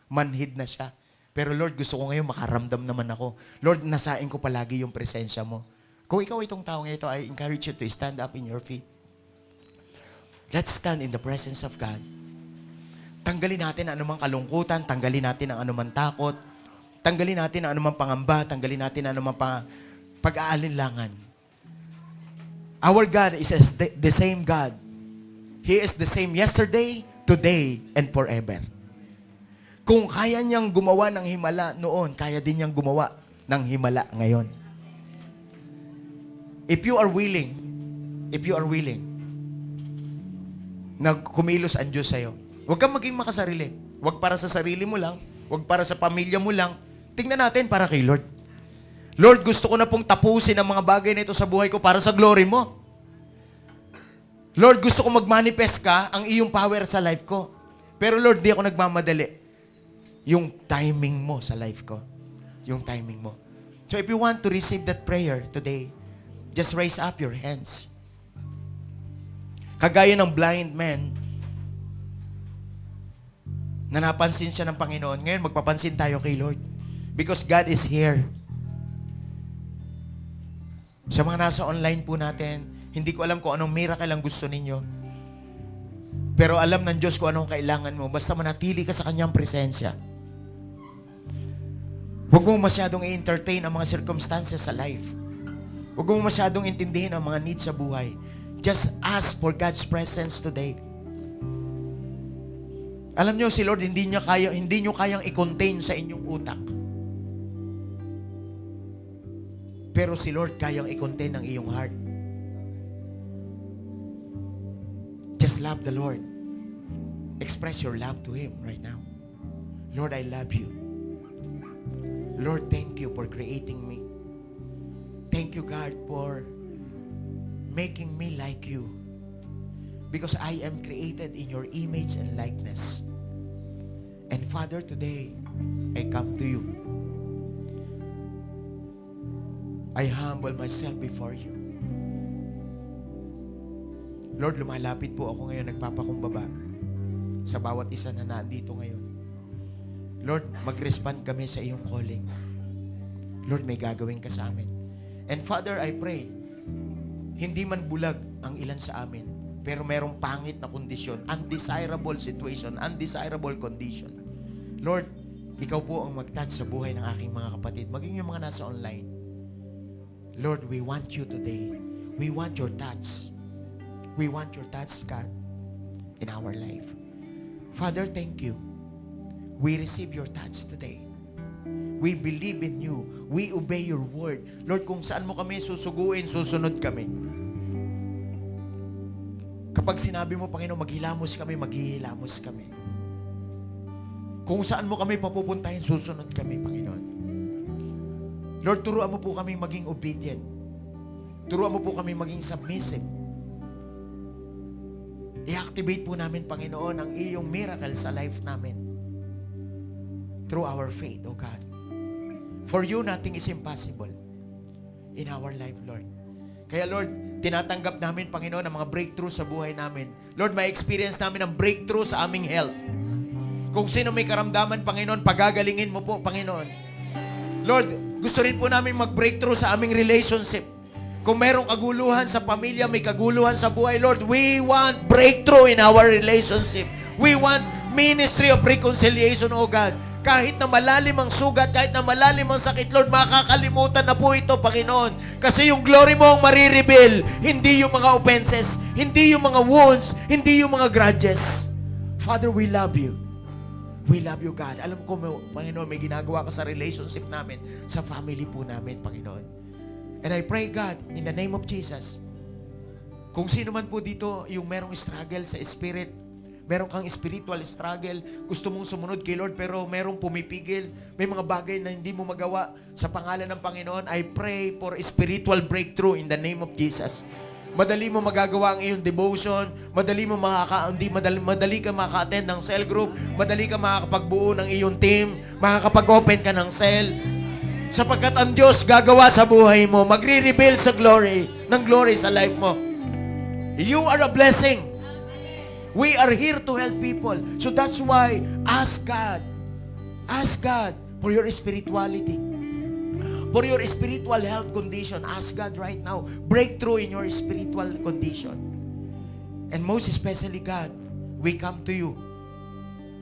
Manhid na siya. Pero Lord, gusto ko ngayon makaramdam naman ako. Lord, nasain ko palagi yung presensya mo. Kung ikaw itong taong ito, I encourage you to stand up in your feet. Let's stand in the presence of God. Tanggalin natin ang anumang kalungkutan, tanggalin natin ang anumang takot, tanggalin natin ang anumang pangamba, tanggalin natin ang anumang pag-aalinlangan. Our God is the same God. He is the same yesterday, today, and forever. Kung kaya niyang gumawa ng himala noon, kaya din niyang gumawa ng himala ngayon. If you are willing, na kumilos ang Diyos sa'yo, huwag kang maging makasarili. Huwag para sa sarili mo lang, huwag para sa pamilya mo lang. Tingnan natin para kay Lord. Lord, gusto ko na pong tapusin ang mga bagay na ito sa buhay ko para sa glory mo. Lord, gusto ko mag-manifest ka ang iyong power sa life ko. Pero Lord, di ako nagmamadali. Yung timing mo sa life ko. Yung timing mo. So if you want to receive that prayer today, just raise up your hands. Kagaya ng blind man na napansin siya ng Panginoon. Ngayon, magpapansin tayo kay Lord. Because God is here. Sa mga nasa online po natin, hindi ko alam kung anong miracle ang gusto ninyo. Pero alam ng Diyos kung anong kailangan mo. Basta manatili ka sa Kanyang presensya. Huwag mo masyadong i-entertain ang mga circumstances sa life. Huwag mo masyadong intindihin ang mga needs sa buhay. Just ask for God's presence today. Alam nyo, si Lord, hindi nyo kayang i-contain sa inyong utak. Pero si Lord kayang i-contain ang iyong heart. Just love the Lord. Express your love to Him right now. Lord, I love you. Lord, thank you for creating me. Thank you, God, for making me like you. Because I am created in your image and likeness. And Father, today, I come to you. I humble myself before you. Lord, lumalapit po ako ngayon, nagpapakumbaba sa bawat isa na nandito ngayon. Lord, mag-respond kami sa iyong calling. Lord, may gagawin ka sa amin. And Father, I pray, hindi man bulag ang ilan sa amin, pero merong pangit na kondisyon, undesirable situation, undesirable condition. Lord, ikaw po ang mag-touch sa buhay ng aking mga kapatid, maging yung mga nasa online. Lord, we want you today. We want your touch. We want your touch, God, in our life. Father, thank you. We receive your touch today. We believe in you. We obey your word. Lord, kung saan mo kami susuguin, susunod kami. Kapag sinabi mo, Panginoon, maghilamos kami, maghihilamos kami. Kung saan mo kami papupuntahin, susunod kami, Panginoon. Lord, turuan mo po kami maging obedient. Turuan mo po kami maging submissive. I-activate po namin, Panginoon, ang iyong miracle sa life namin. Through our faith, O God. For you, nothing is impossible in our life, Lord. Kaya, Lord, tinatanggap namin, Panginoon, ang mga breakthrough sa buhay namin. Lord, may experience namin ang breakthrough sa aming health. Kung sino may karamdaman, Panginoon, pagagalingin mo po, Panginoon. Lord, gusto rin po namin mag-breakthrough sa aming relationship. Kung merong kaguluhan sa pamilya, may kaguluhan sa buhay, Lord, we want breakthrough in our relationship. We want ministry of reconciliation, O God. Kahit na malalim ang sugat, kahit na malalim ang sakit, Lord, makakalimutan na po ito, Panginoon. Kasi yung glory mo ang marireveal, hindi yung mga offenses, hindi yung mga wounds, hindi yung mga grudges. Father, we love you. We love you, God. Alam ko, Panginoon, may ginagawa ka sa relationship namin, sa family po namin, Panginoon. And I pray, God, in the name of Jesus, kung sino man po dito yung merong struggle sa spirit, meron kang spiritual struggle, gusto mong sumunod kay Lord pero merong pumipigil, may mga bagay na hindi mo magawa sa pangalan ng Panginoon, I pray for spiritual breakthrough in the name of Jesus. Madali mo magagawa ang iyong devotion, madali ka makaka-attend ng cell group, madali ka makakapagbuo ng iyong team, makakapag-open ka ng cell. Sapagkat ang Diyos gagawa sa buhay mo, magre-reveal sa ng glory sa life mo. You are a blessing. We are here to help people. So that's why, ask God for your spirituality. For your spiritual health condition, ask God right now, breakthrough in your spiritual condition. And most especially, God, we come to you.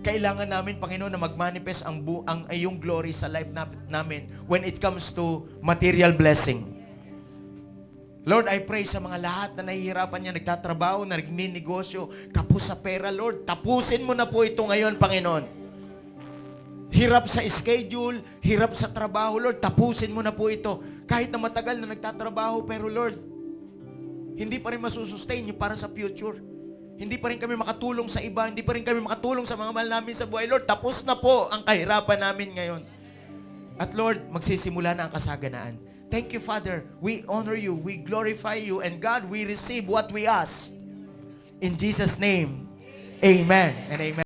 Kailangan namin, Panginoon, na mag-manifest ang iyong glory sa life namin when it comes to material blessing. Lord, I pray sa mga lahat na nahihirapan niya, nagtatrabaho, nagninegosyo, kapos sa pera, Lord, tapusin mo na po ito ngayon, Panginoon. Hirap sa schedule, hirap sa trabaho, Lord, tapusin mo na po ito. Kahit na matagal na nagtatrabaho, pero Lord, hindi pa rin masusustain yung para sa future. Hindi pa rin kami makatulong sa iba, hindi pa rin kami makatulong sa mga mahal namin sa buhay. Lord, tapos na po ang kahirapan namin ngayon. At Lord, magsisimula na ang kasaganaan. Thank you, Father. We honor you, we glorify you, and God, we receive what we ask. In Jesus' name, amen and amen.